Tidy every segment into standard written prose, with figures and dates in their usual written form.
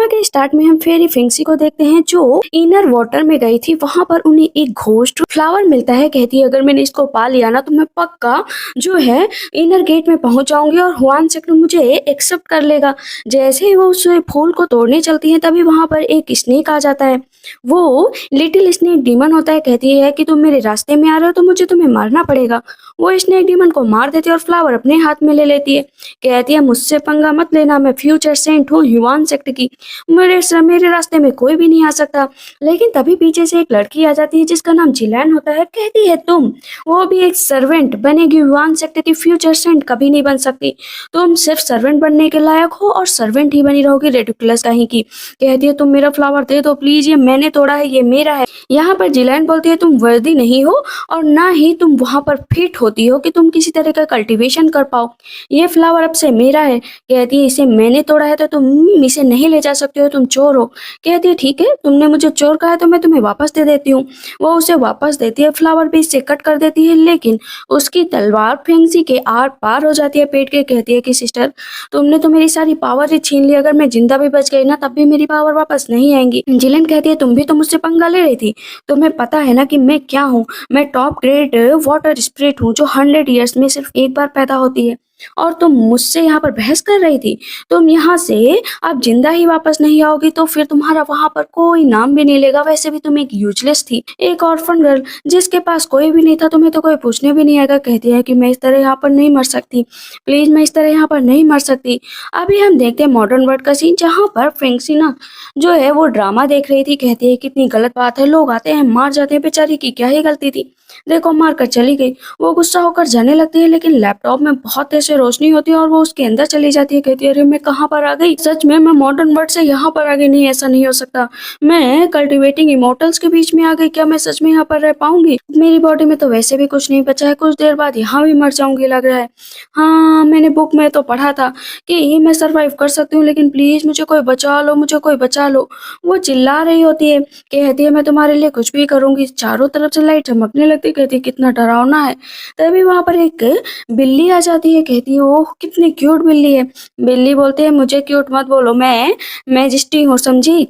Drama के start में हम फेरी फिंक्सी को देखते हैं जो इनर वाटर में गई थी। वहां पर उन्हें एक घोस्ट फ्लावर मिलता है। कहती है अगर मैंने इसको पा लिया ना तो मैं पक्का जो है इनर गेट में पहुंच जाऊंगी और हुआन सेक्टर मुझे एक्सेप्ट कर लेगा। जैसे ही वो उस फूल को तोड़ने चलती है तभी वहां पर एक स्नेक आ जाता है। वो लिटिल स्नेक डीमन होता है। कहती है कि तुम मेरे रास्ते में आ रहे हो तो मुझे तुम्हें मारना पड़ेगा। वो स्नेक डीमन को मार देती है और फ्लावर अपने हाथ में ले लेती है। कहती है मुझसे पंगा मत लेना, मैं फ्यूचर सेंट हूँ ह्यूआन सेक्ट की, मेरे रास्ते में कोई भी नहीं आ सकता। लेकिन तभी पीछे से एक लड़की आ जाती है जिसका नाम जिलैन होता है। कहती है तुम वो भी एक सर्वेंट बनेगी, ह्यूआन सेक्ट की फ्यूचर सेंट कभी नहीं बन सकती। तुम सिर्फ सर्वेंट बनने के लायक हो और सर्वेंट ही बनी रहोगी, रेडिकुलस कहीं की। कहती है तुम मेरा फ्लावर दे दो प्लीज, ये मैंने तोड़ा है, ये मेरा है। यहाँ पर जिलैन बोलती है तुम वर्दी नहीं हो और ना ही तुम वहां पर फिट होती हो कि तुम किसी तरह का कल्टीवेशन कर पाओ। ये फ्लावर अब से मेरा है। कहती है इसे मैंने तोड़ा है तो तुम इसे नहीं ले जा सकते हो, तुम चोर हो। कहती है ठीक है, तुमने मुझे चोर कहा है तो मैं तुम्हें वापस दे देती हूँ। वो उसे वापस देती है, फ्लावर भी इससे कट कर देती है, लेकिन उसकी तलवार फेंगसी के आर पार हो जाती है पेट के। कहती है कि सिस्टर तुमने तो मेरी सारी पावर ही छीन ली, अगर मैं जिंदा भी बच गई ना तब भी मेरी पावर वापस नहीं आएंगी। जिलेन कहती है तुम भी तो मुझसे पंगा ले रही थी, तुम्हें पता है ना कि मैं क्या हूँ। मैं टॉप ग्रेड वाटर स्पिरिट हूँ जो 100 ईयर्स में सिर्फ एक बार पैदा होती है और तुम मुझसे यहाँ पर बहस कर रही थी। तुम यहाँ से अब जिंदा ही वापस नहीं आओगी तो फिर तुम्हारा वहां पर कोई नाम भी नहीं लेगा। वैसे भी तुम एक यूजलेस थी, एक ऑर्फन गर्ल जिसके पास कोई भी नहीं था, तुम्हें तो कोई पूछने भी नहीं आएगा। कहती है कि मैं इस तरह यहाँ पर नहीं मर सकती, प्लीज मैं इस तरह यहाँ पर नहीं मर सकती। अभी हम देखते हैं मॉडर्न वर्ल्ड का सीन जहाँ पर फ्रेंक्सिना जो है वो ड्रामा देख रही थी। कहती है कितनी गलत बात है, लोग आते हैं मार जाते हैं, बेचारी की क्या ही गलती थी, देखो मार कर चली गई। वो गुस्सा होकर जाने लगती है लेकिन लैपटॉप में बहुत तेज से रोशनी होती है और वो उसके अंदर चली जाती है। कहती है अरे मैं कहाँ पर आ गई, सच में मैं मॉडर्न वर्ल्ड से यहाँ पर आ गई, नहीं ऐसा नहीं हो सकता, मैं कल्टिवेटिंग इमोर्टल्स के बीच में आ गई, क्या मैं सच में यहाँ पर रह पाऊंगी। मेरी बॉडी में तो वैसे भी कुछ नहीं बचा है, कुछ देर बाद यहाँ भी मर जाऊंगी लग रहा है। हाँ मैंने बुक में तो पढ़ा था कि मैं सरवाइव कर सकती हूँ, लेकिन प्लीज मुझे कोई बचा लो, मुझे कोई बचा लो। वो चिल्ला रही होती है, कहती है मैं तुम्हारे लिए कुछ भी करूंगी। चारों तरफ से लाइट चमकने लगती है। कहती है कितना डरावना है। तभी वहां पर एक बिल्ली आ जाती है। कहती है ओह कितनी क्यूट बिल्ली है। बिल्ली बोलते है मुझे क्यूट मत बोलो, मैं मैजेस्टी हूँ समझी,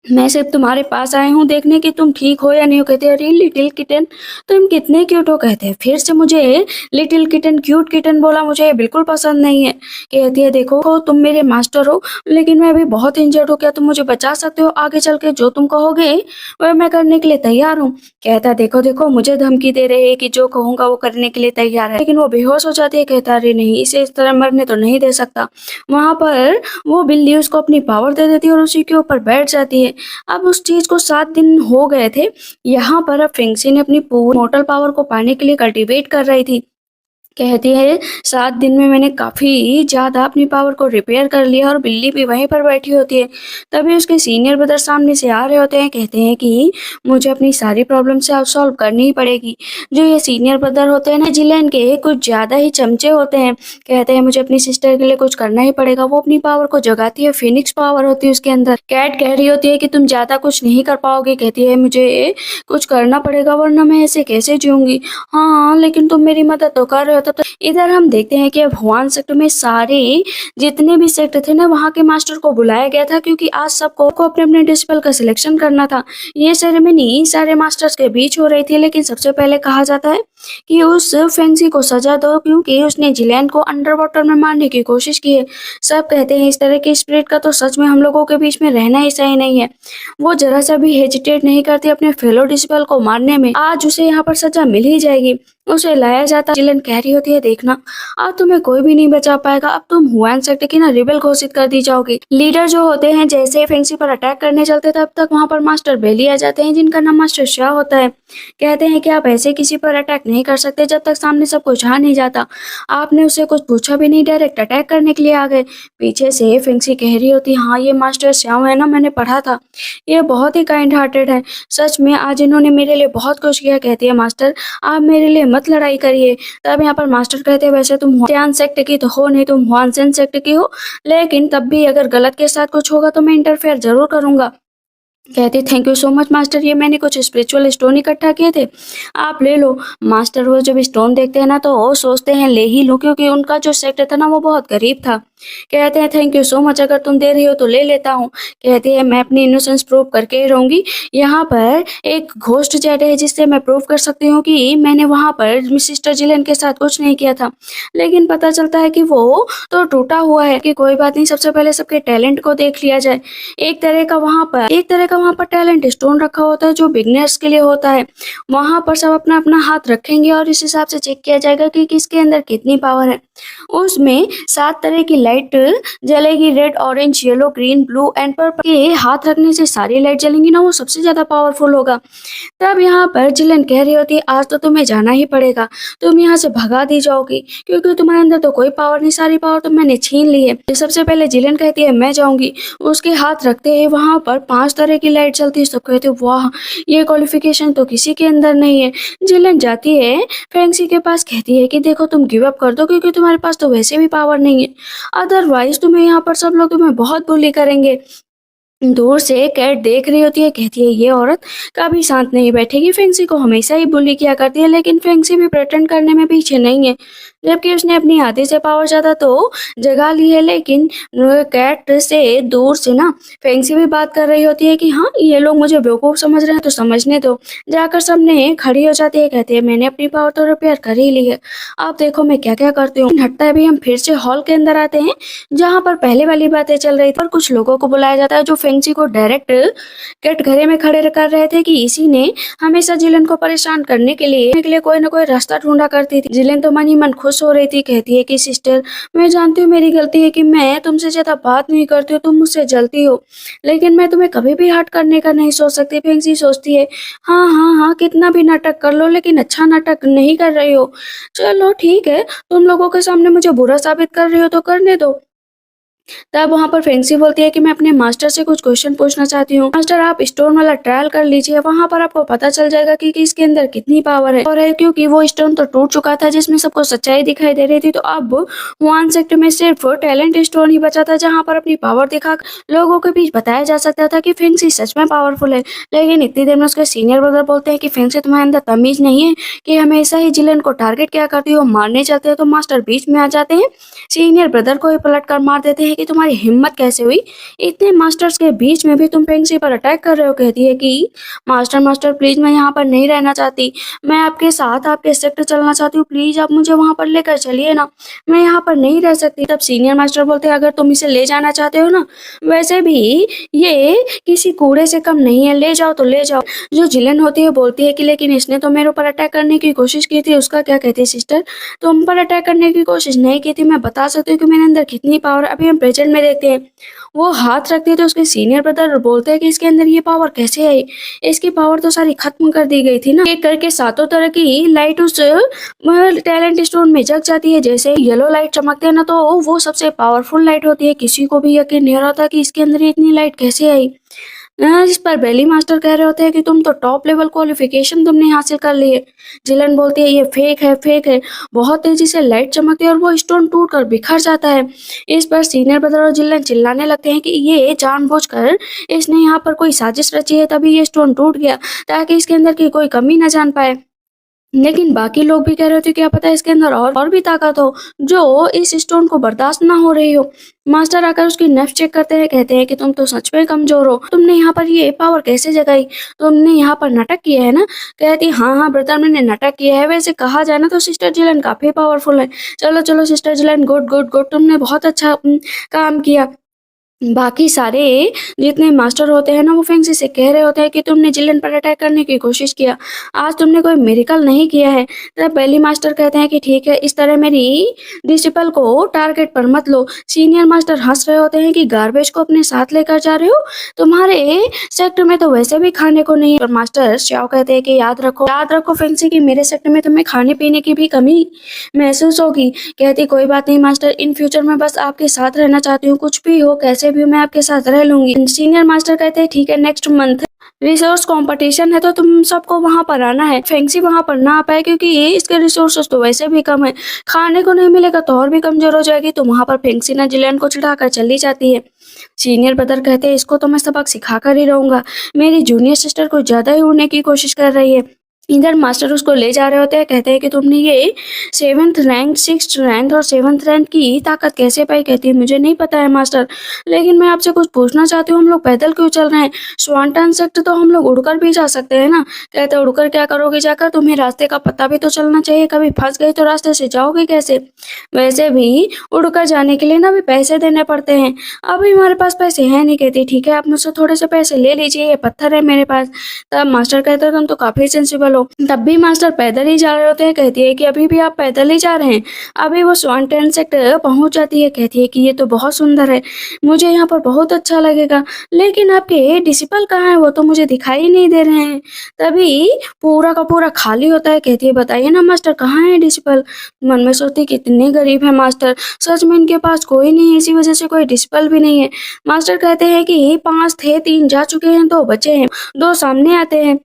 मैं सिर्फ तुम्हारे पास आया हूँ देखने की तुम ठीक हो या नहीं हो। कहते हैं अरे लिटिल किटन तुम कितने क्यूट हो। कहते हैं फिर से मुझे लिटिल किटन क्यूट किटन बोला, मुझे ये बिल्कुल पसंद नहीं है। कहती है देखो तुम मेरे मास्टर हो लेकिन मैं अभी बहुत इंजर्ड हूँ, क्या तुम मुझे बचा सकते हो, आगे चल के जो तुम कहोगे वह मैं करने के लिए तैयार हूँ। कहता है देखो देखो मुझे धमकी दे रहे है कि जो कहूंगा वो करने के लिए तैयार है, लेकिन वो बेहोश हो जाती है। कहता अरे नहीं इसे इस तरह मरने तो नहीं दे सकता। वहां पर वो बिल्ली उसको अपनी पावर दे देती है और उसी के ऊपर बैठ जाती है। अब उस चीज को 7 दिन हो गए थे। यहाँ पर अब फेंगसी ने अपनी पूरी मोटल पावर को पाने के लिए कल्टीवेट कर रही थी। कहती है 7 दिन में मैंने काफी ज्यादा अपनी पावर को रिपेयर कर लिया और बिल्ली भी वहीं पर बैठी होती है। तभी उसके सीनियर ब्रदर सामने से आ रहे होते हैं। कहते हैं कि मुझे अपनी सारी प्रॉब्लम से अब सॉल्व करनी ही पड़ेगी। जो ये सीनियर ब्रदर होते हैं ना जिलेन के कुछ ज्यादा ही चमचे होते हैं। कहते हैं मुझे अपनी सिस्टर के लिए कुछ करना ही पड़ेगा। वो अपनी पावर को जगाती है, फिनिक्स पावर होती है उसके अंदर। कैट कह रही होती है कि तुम ज्यादा कुछ नहीं कर पाओगे। कहती है मुझे कुछ करना पड़ेगा वरना मैं ऐसे कैसे जीऊंगी। हाँ लेकिन तुम मेरी मदद तो कर रहे हो। तो इधर हम देखते हैं कि अब हुआन सेक्टर में सारे जितने भी सेक्टर थे ना वहाँ के मास्टर को बुलाया गया था क्योंकि आज सबको अपने अपने डिस्पल का सिलेक्शन करना था। ये सेरेमनी सारे मास्टर्स के बीच हो रही थी, लेकिन सबसे पहले कहा जाता है कि उस फेंगसी को सजा दो क्योंकि उसने जिलैन को अंडर वाटर में मारने की कोशिश की है। सब कहते हैं इस तरह के स्पिरिट का तो सच में हम लोगों के बीच में रहना ही सही नहीं है। वो जरा सा भी हेजिटेट नहीं करती अपने फेलो डिस्पल को मारने में। आज उसे यहाँ पर सजा मिल ही जाएगी। उसे लाया जाता। जिलेन कह रही होती है देखना अब तुम्हें कोई भी नहीं बचा पाएगा, अब तुम हुआन सेक्टर की ना रिबेल घोषित कर दी जाओगी। लीडर जो होते हैं जैसे ही फेंगसी पर अटैक करने चलते तब तक वहां पर मास्टर बेली आ जाते हैं जिनका नाम मास्टर शाह होता है। कहते हैं कि आप ऐसे किसी पर अटैक नहीं कर सकते जब तक सामने सब कुछ आ नहीं जाता। आपने उससे कुछ पूछा भी नहीं, डायरेक्ट अटैक करने के लिए आ गए। पीछे से फेंगसी कह रही होती हाँ ये मास्टर श्याम है ना, मैंने पढ़ा था, ये बहुत ही काइंड हार्टेड है, सच में आज इन्होंने मेरे लिए बहुत कुछ किया। कहती है मास्टर आप मेरे लिए मत लड़ाई करिए। तब यहाँ पर मास्टर कहते हैं वैसे तुम हुआन सेक्ट की तो हो नहीं, तुम हुआनसेन सेक्ट की हो, लेकिन तब भी अगर गलत के साथ कुछ होगा तो मैं इंटरफेयर जरूर करूंगा। कहते thank you so much master, ये मैंने कुछ स्पिरिचुअल स्टोन इकट्ठा किए थे, आप ले लो। मास्टर वो जब स्टोन देखते हैं ना तो वो सोचते हैं ले ही लो क्योंकि उनका जो सेक्ट था ना वो बहुत गरीब था। कहते हैं थैंक यू सो मच, अगर तुम दे रही हो तो ले लेता हूँ। कहती है मैं अपनी इनोसेंस प्रूव करके ही रहूँगी। यहाँ पर एक घोस्ट चैट है जिससे मैं प्रूव कर सकती हूँ कि मैंने वहाँ पर सिस्टर जिलेन के साथ कुछ नहीं किया था। लेकिन पता चलता है कि वो तो टूटा हुआ है कि कोई बात नहीं, सबसे पहले सबके टैलेंट को देख लिया जाए। एक तरह का वहाँ पर टैलेंट स्टोन रखा होता है जो बिगनर्स के लिए होता है। वहाँ पर सब अपना-अपना हाथ रखेंगे और इस हिसाब से चेक किया जाएगा कि किसके अंदर कितनी पावर है। उसमें 7 तरह की लाइट जलेगी, red, orange, yellow, green, blue and purple के हाथ रखने से सारी लाइट जलेंगी ना, वो सबसे ज़्यादा पावरफुल होगा। तब यहाँ पर जिलेन कह रही होती है आज तो तुम्हें जाना ही पड़ेगा, तुम यहाँ से भगा दी जाओगी क्योंकि तुम्हारे अंदर तो कोई पावर नहीं, सारी पावर तो मैंने छीन ली है। सबसे पहले जिलेन कहती है मैं जाऊंगी, उसके हाथ रखते ही वहाँ पर 5 तरह की लाइट चलती है। सब कहते हैं वाह, ये क्वालिफिकेशन तो किसी के अंदर नहीं है। जिलेन जाती है फेंगसी के पास, कहती है कि देखो तुम गिव अप कर दो क्योंकि तुम्हारे पास तो वैसे भी पावर नहीं है, अदरवाइज तुम्हें यहाँ पर सब लोग तुम्हें बहुत बुली करेंगे। दूर से कैट देख रही होती है, कहती है ये औरत कभी शांत नहीं बैठेगी, फेंगसी को हमेशा ही बुली किया करती है। लेकिन फेंगसी भी प्रेटेंड करने में पीछे नहीं है, जबकि उसने अपनी आधी से पावर ज़्यादा तो जगा ली है। लेकिन कैट से दूर से ना फेंगसी भी बात कर रही होती है कि हाँ ये लोग मुझे बेवकूफ़ समझ रहे हैं तो समझने दो। जाकर सामने खड़ी हो जाती है, कहती है मैंने अपनी पावर तो रिपेयर कर ही ली है, अब देखो मैं क्या क्या करती हूँ। हटता है भी, हम फिर से हॉल के अंदर आते हैं जहाँ पर पहले वाली बातें चल रही थी और कुछ लोगों को बुलाया जाता है जो फेंगसी को डायरेक्ट कैट घरे में खड़े कर रहे थे कि इसी ने हमेशा जिलेन को परेशान करने के लिए कोई ना कोई रास्ता ढूंढा करती थी। जिलेन तो मन ही मन खुश हो रही थी, कहती है कि सिस्टर मैं जानती हूँ मेरी गलती है कि मैं तुमसे ज्यादा बात नहीं करती हूँ, तुम मुझसे जलती हो, लेकिन मैं तुम्हें कभी भी हर्ट करने का नहीं सोच सकती। फेंगसी सोचती है हाँ हाँ हाँ, कितना भी नाटक कर लो लेकिन अच्छा नाटक नहीं कर रही हो। चलो ठीक है, तुम लोगों के सामने मुझे बुरा साबित कर रही हो तो करने दो। तब वहाँ पर फेंगसी बोलती है कि मैं अपने मास्टर से कुछ क्वेश्चन पूछना चाहती हूँ। मास्टर आप स्टोन वाला ट्रायल कर लीजिए, वहाँ पर आपको पता चल जाएगा कि इसके अंदर कितनी पावर है। और है क्योंकि वो स्टोन तो टूट चुका था जिसमें सबको सच्चाई दिखाई दे रही थी, तो अब वन सेक्टर में सिर्फ टैलेंट स्टोन ही बचा था जहाँ पर अपनी पावर दिखा लोगों के बीच बताया जा सकता था कि फेंगसी सच में पावरफुल है। लेकिन इतनी देर में उसके सीनियर ब्रदर बोलते हैं कि फेंगसी तुम्हारे अंदर तमीज नहीं है कि हमेशा ही जिलेन को टारगेट क्या करती हो, मारने चाहते हो। तो मास्टर बीच में आ जाते हैं, सीनियर ब्रदर को ही पलट कर मार देते हैं कि तुम्हारी हिम्मत कैसे हुई, इतने मास्टर्स के बीच में भी तुम फेंगसी पर अटैक कर रहे हो। कहती है कि मास्टर मास्टर प्लीज मैं यहाँ पर नहीं रहना चाहती, मैं आपके साथ आपके सेक्टर चलना चाहती हूँ, प्लीज आप मुझे वहाँ पर लेकर चलिए ना, मैं यहाँ पर नहीं रह सकती। तब सीनियर मास्टर बोलते हैं अगर तुम इसे ले जाना चाहते हो ना, वैसे भी ये किसी कूड़े से कम नहीं है, ले जाओ तो ले जाओ। जो जिलेन होती है बोलती है कि लेकिन इसने तो मेरे ऊपर अटैक करने की कोशिश की थी, उसका क्या कहती है सिस्टर, तुम पर अटैक करने की कोशिश नहीं की थी, मैं बता सकती हूँ कि मेरे अंदर कितनी पावर। अभी हम प्रेजेंट में देखते हैं, वो हाथ रखते तो उसके सीनियर ब्रदर बोलते हैं कि इसके अंदर ये पावर कैसे आई, इसकी पावर तो सारी खत्म कर दी गई थी ना। एक करके सातों तरह की लाइट उस टैलेंट स्टोन में जग जाती है। जैसे येलो लाइट चमकते हैं ना, तो वो सबसे पावरफुल लाइट होती है, किसी को भी यकीन नहीं हो रहा था कि इसके अंदर इतनी लाइट कैसे आई। इस पर बेली मास्टर कह रहे होते हैं कि तुम तो टॉप लेवल क्वालिफिकेशन तुमने हासिल कर ली है। जिलन बोलती है ये फेक है फेक है, बहुत तेजी से लाइट चमकती है और वो स्टोन टूट कर बिखर जाता है। इस पर सीनियर ब्रदर और जिलन चिल्लाने लगते हैं कि ये जानबूझकर इसने यहाँ पर कोई साजिश रची है, तभी ये स्टोन टूट गया ताकि इसके अंदर की कोई कमी न जान पाए। लेकिन बाकी लोग भी कह रहे थे क्या पता इसके अंदर और भी ताकत हो जो इस स्टोन को बर्दाश्त ना हो रही हो। मास्टर आकर उसकी नफ्स चेक करते हैं, कहते हैं कि तुम तो सच में कमजोर हो, तुमने यहाँ पर ये पावर कैसे जगाई, तुमने यहाँ पर नाटक किया है ना। कहती हाँ हाँ ब्रदर मैंने नाटक किया है, वैसे कहा जाए ना तो सिस्टर जिलन काफी पावरफुल है। चलो चलो सिस्टर जिलन, गुड गुड गुड, तुमने बहुत अच्छा काम किया। बाकी सारे जितने मास्टर होते हैं ना, वो फेंगसी से कह रहे होते हैं कि तुमने जिलेन पर अटैक करने की कोशिश किया, आज तुमने कोई मिरेकल नहीं किया है। तब बेली मास्टर कहते हैं कि ठीक है, इस तरह मेरी डिसिपल को टारगेट पर मत लो। सीनियर मास्टर हंस रहे होते हैं कि गार्बेज को अपने साथ लेकर जा रहे हो, तुम्हारे सेक्टर में तो वैसे भी खाने को नहीं है। और मास्टर श्याओ कहते हैं कि याद रखो फेंगसी की मेरे सेक्टर में तुम्हें खाने पीने की भी कमी महसूस होगी। कहती कोई बात नहीं मास्टर, इन फ्यूचर में बस आपके साथ रहना चाहती हूँ, कुछ भी हो कैसे भी मैं आपके साथ रह लूंगी। सीनियर मास्टर कहते हैं ठीक है, नेक्स्ट मंथ रिसोर्स कंपटीशन है तो तुम सबको वहां पर आना है। फेंगसी वहां पर ना आ पाए क्योंकि ये इसके रिसोर्सेस तो वैसे भी कम है, खाने को नहीं मिलेगा तो और भी कमजोर हो जाएगी। तो वहां पर फेंगसी ना जिलेन को चिढ़ाकर चली जाती है। सीनियर ब्रदर कहते हैं इसको तो मैं सबक सिखा कर ही रहूंगा, मेरी जूनियर सिस्टर को ज्यादा ही उड़ने की कोशिश कर रही है। इधर मास्टर उसको ले जा रहे होते हैं, कहते हैं कि तुमने ये 7th रैंक 6th रैंक और 7th रैंक की ताकत कैसे पाई। कहती है मुझे नहीं पता है मास्टर, लेकिन मैं आपसे कुछ पूछना चाहती हूँ, हम लोग पैदल क्यों चल रहे हैं? स्वांटन सेक्टर तो हम लोग उड़कर भी जा सकते हैं ना। कहते हैं उड़कर क्या करोगे जाकर, तुम्हें रास्ते का पता भी तो चलना चाहिए, कभी फंस गए तो रास्ते से जाओगे कैसे? वैसे भी उड़कर जाने के लिए ना भी पैसे देने पड़ते हैं, अभी हमारे पास पैसे हैं नहीं। कहती ठीक है, आप मुझसे थोड़े से पैसे ले लीजिए, ये पत्थर है मेरे पास। तब मास्टर कहते हैं तुम तो काफी सेंसिबल हो। तब भी मास्टर पैदल ही जा रहे होते हैं। कहती है कि अभी भी आप पैदल ही जा रहे हैं? अभी वो स्वान सेक्टर पहुंच जाती है। कहती है कि ये तो बहुत सुंदर है, मुझे यहाँ पर बहुत अच्छा लगेगा, लेकिन आपके डिसिपल कहाँ है? वो तो मुझे दिखाई नहीं दे रहे हैं। तभी पूरा का पूरा खाली होता है। कहती है बताइए ना मास्टर, कहाँ है डिसिपल? मन में सोचती कितने गरीब है मास्टर, सच में इनके पास कोई नहीं है, इसी वजह से कोई डिसिपल भी नहीं है। मास्टर कहते हैं कि 5 थे, 3 जा चुके हैं, 2 बचे हैं, 2 सामने आते हैं।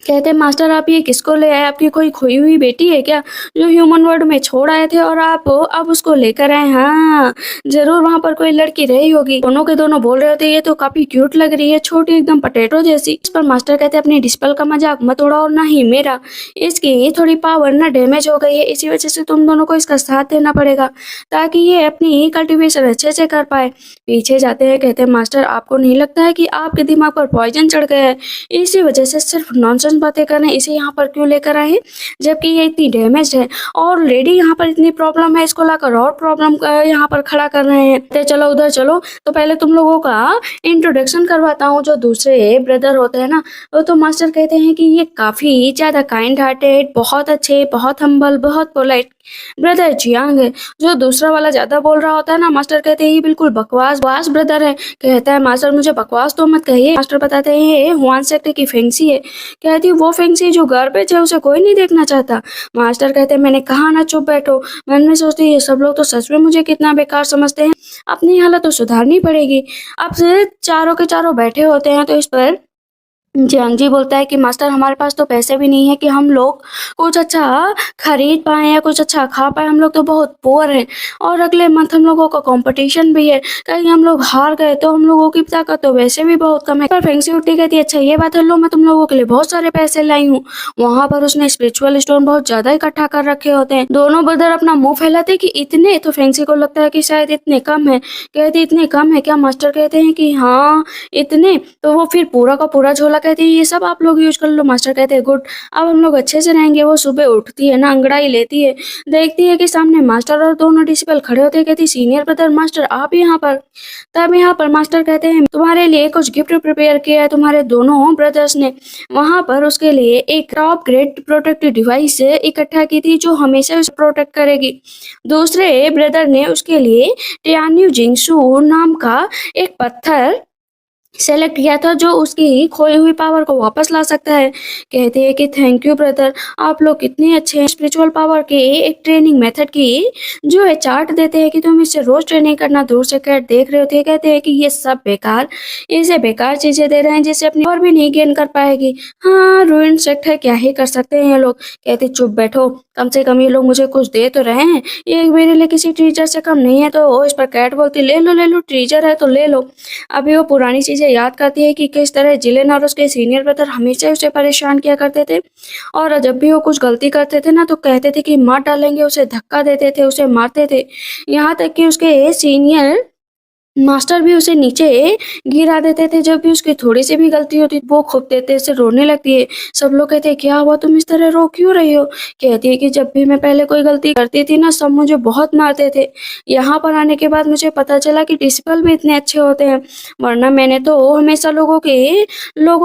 कहते हैं मास्टर आप ये किसको ले आए? आपकी कोई खोई हुई बेटी है क्या, जो ह्यूमन वर्ल्ड में छोड़ आए थे और आप अब उसको लेकर आए? हाँ, जरूर वहाँ पर कोई लड़की रही होगी। दोनों के दोनों बोल रहे थे ये तो काफी क्यूट लग रही है, छोटी एकदम पटेटो जैसी। इस पर मास्टर कहते हैं अपनी डिस्पल का मजाक मत उड़ाओ और ना ही मेरा, इसकी थोड़ी पावर ना डैमेज हो गई है, इसी वजह से तुम दोनों को इसका साथ देना पड़ेगा ताकि ये अपनी कल्टीवेशन अच्छे से कर पाए। पीछे जाते हैं, कहते हैं मास्टर आपको नहीं लगता है कि आपके दिमाग पर पॉइजन चढ़ गया है, इसी वजह से सिर्फ नॉनसेंस बातें कर रहे हैं, इसे यहाँ पर क्यों लेकर आए हैं जबकि ये इतनी डैमेज है, ऑलरेडी यहाँ पर इतनी प्रॉब्लम है, इसको लाकर और प्रॉब्लम यहाँ पर खड़ा कर रहे हैं। तो चलो उधर चलो, तो पहले तुम लोगों का इंट्रोडक्शन करवाता हूँ। जो दूसरे ब्रदर होते हैं ना, वो तो मास्टर कहते हैं कि ये काफी ज्यादा काइंड हार्टेड, बहुत अच्छे, बहुत हम्बल, बहुत पोलाइट ब्रदर जियांग है। जो दूसरा वाला ज्यादा बोल रहा होता है ना, मास्टर कहते हैं ये बिल्कुल बकवास वास ब्रदर है। कहता है मास्टर मुझे बकवास तो मत कहिए। मास्टर बताते हैं हुआन सेक्टर की फेंसी है। कहती वो फेंसी जो गार्बेज है उसे कोई नहीं देखना चाहता। मास्टर कहते हैं मैंने कहा ना चुप बैठो। मन में सोचती ये सब लोग तो सच में मुझे कितना बेकार समझते हैं, अपनी हालत तो सुधारनी पड़ेगी। अब से चारों के चारों बैठे होते हैं, तो इस पर जियांग जी बोलता है कि मास्टर हमारे पास तो पैसे भी नहीं है कि हम लोग कुछ अच्छा खरीद पाए या कुछ अच्छा खा पाए, हम लोग तो बहुत पुअर हैं और अगले मंथ हम लोगों का कंपटीशन भी है, कहीं हम लोग हार गए तो हम लोगों की ताकत तो वैसे भी बहुत कम है। पर फेंसी उठी कहती है अच्छा ये बात है, लो मैं तुम लोगों के लिए बहुत सारे पैसे लाई हूँ। वहां पर उसने स्पिरिचुअल स्टोन बहुत ज्यादा इकट्ठा कर रखे होते हैं। दोनों ब्रदर अपना मुंह फैलाते कि इतने, तो फेंसी को लगता है कि शायद इतने कम है। कहती इतने कम है क्या? मास्टर कहते हैं कि हाँ इतने। तो वो फिर पूरा का पूरा झोला कहती है ये सब आप लोग यूज कर लो। मास्टर कहते हैं गुड, अब हम लोग अच्छे से रहेंगे। वो सुबह उठती है ना, अंगड़ाई लेती है, देखती है कि सामने मास्टर और दोनों डिसिपल खड़े होते हैं। कहती सीनियर ब्रदर मास्टर आप यहाँ पर? तब यहाँ पर मास्टर कहते हैं तुम्हारे लिए कुछ गिफ्ट प्रिपेयर किया है तुम्हारे दोनों ब्रदर्स ने। वहां पर उसके लिए एक टॉप ग्रेड प्रोटेक्टिव डिवाइस इकट्ठा की थी जो हमेशा उसे प्रोटेक्ट करेगी। दूसरे ब्रदर ने उसके लिए टियान्यू जिंगसू नाम का एक पत्थर सेलेक्ट किया था जो उसकी खोई हुई पावर को वापस ला सकता है। कहते हैं कि थैंक यू ब्रदर, आप लोग कितने अच्छे हैं। स्पिरिचुअल पावर के एक ट्रेनिंग मेथड की जो है चार्ट देते हैं कि तुम इससे रोज ट्रेनिंग करना। दूर से कैट देख रहे होते हैं, कहते हैं कि ये सब बेकार, इसे बेकार चीजें दे रहे हैं जिससे अपनी और भी नहीं गेन कर पाएगी। हाँ रूइन सेक्ट है, क्या ही कर सकते हैं ये लोग। कहते चुप बैठो, कम से कम ये लोग मुझे कुछ दे तो रहे हैं, ये मेरे लिए किसी ट्रीजर से कम नहीं है। तो इस पर कैट बोलती ले लो ट्रीजर है तो ले लो। अभी वो पुरानी चीजें याद करती है कि किस तरह जिलेन और उसके सीनियर ब्रदर हमेशा उसे परेशान किया करते थे, और जब भी वो कुछ गलती करते थे ना तो कहते थे कि मार डालेंगे, उसे धक्का देते थे, उसे मारते थे, यहाँ तक कि उसके सीनियर मास्टर भी उसे नीचे गिरा देते थे। जब भी उसकी थोड़ी सी भी गलती होती वो खूब देते से रोने लगती है। सब लोग कहते हैं क्या हुआ, तुम इस तरह रो क्यों रही हो? कहती है कि जब भी मैं पहले कोई गलती करती थी ना सब मुझे बहुत मारते थे, यहाँ पर आने के बाद मुझे पता चला कि डिसिपल भी इतने अच्छे होते हैं, वरना मैंने तो हमेशा लोगों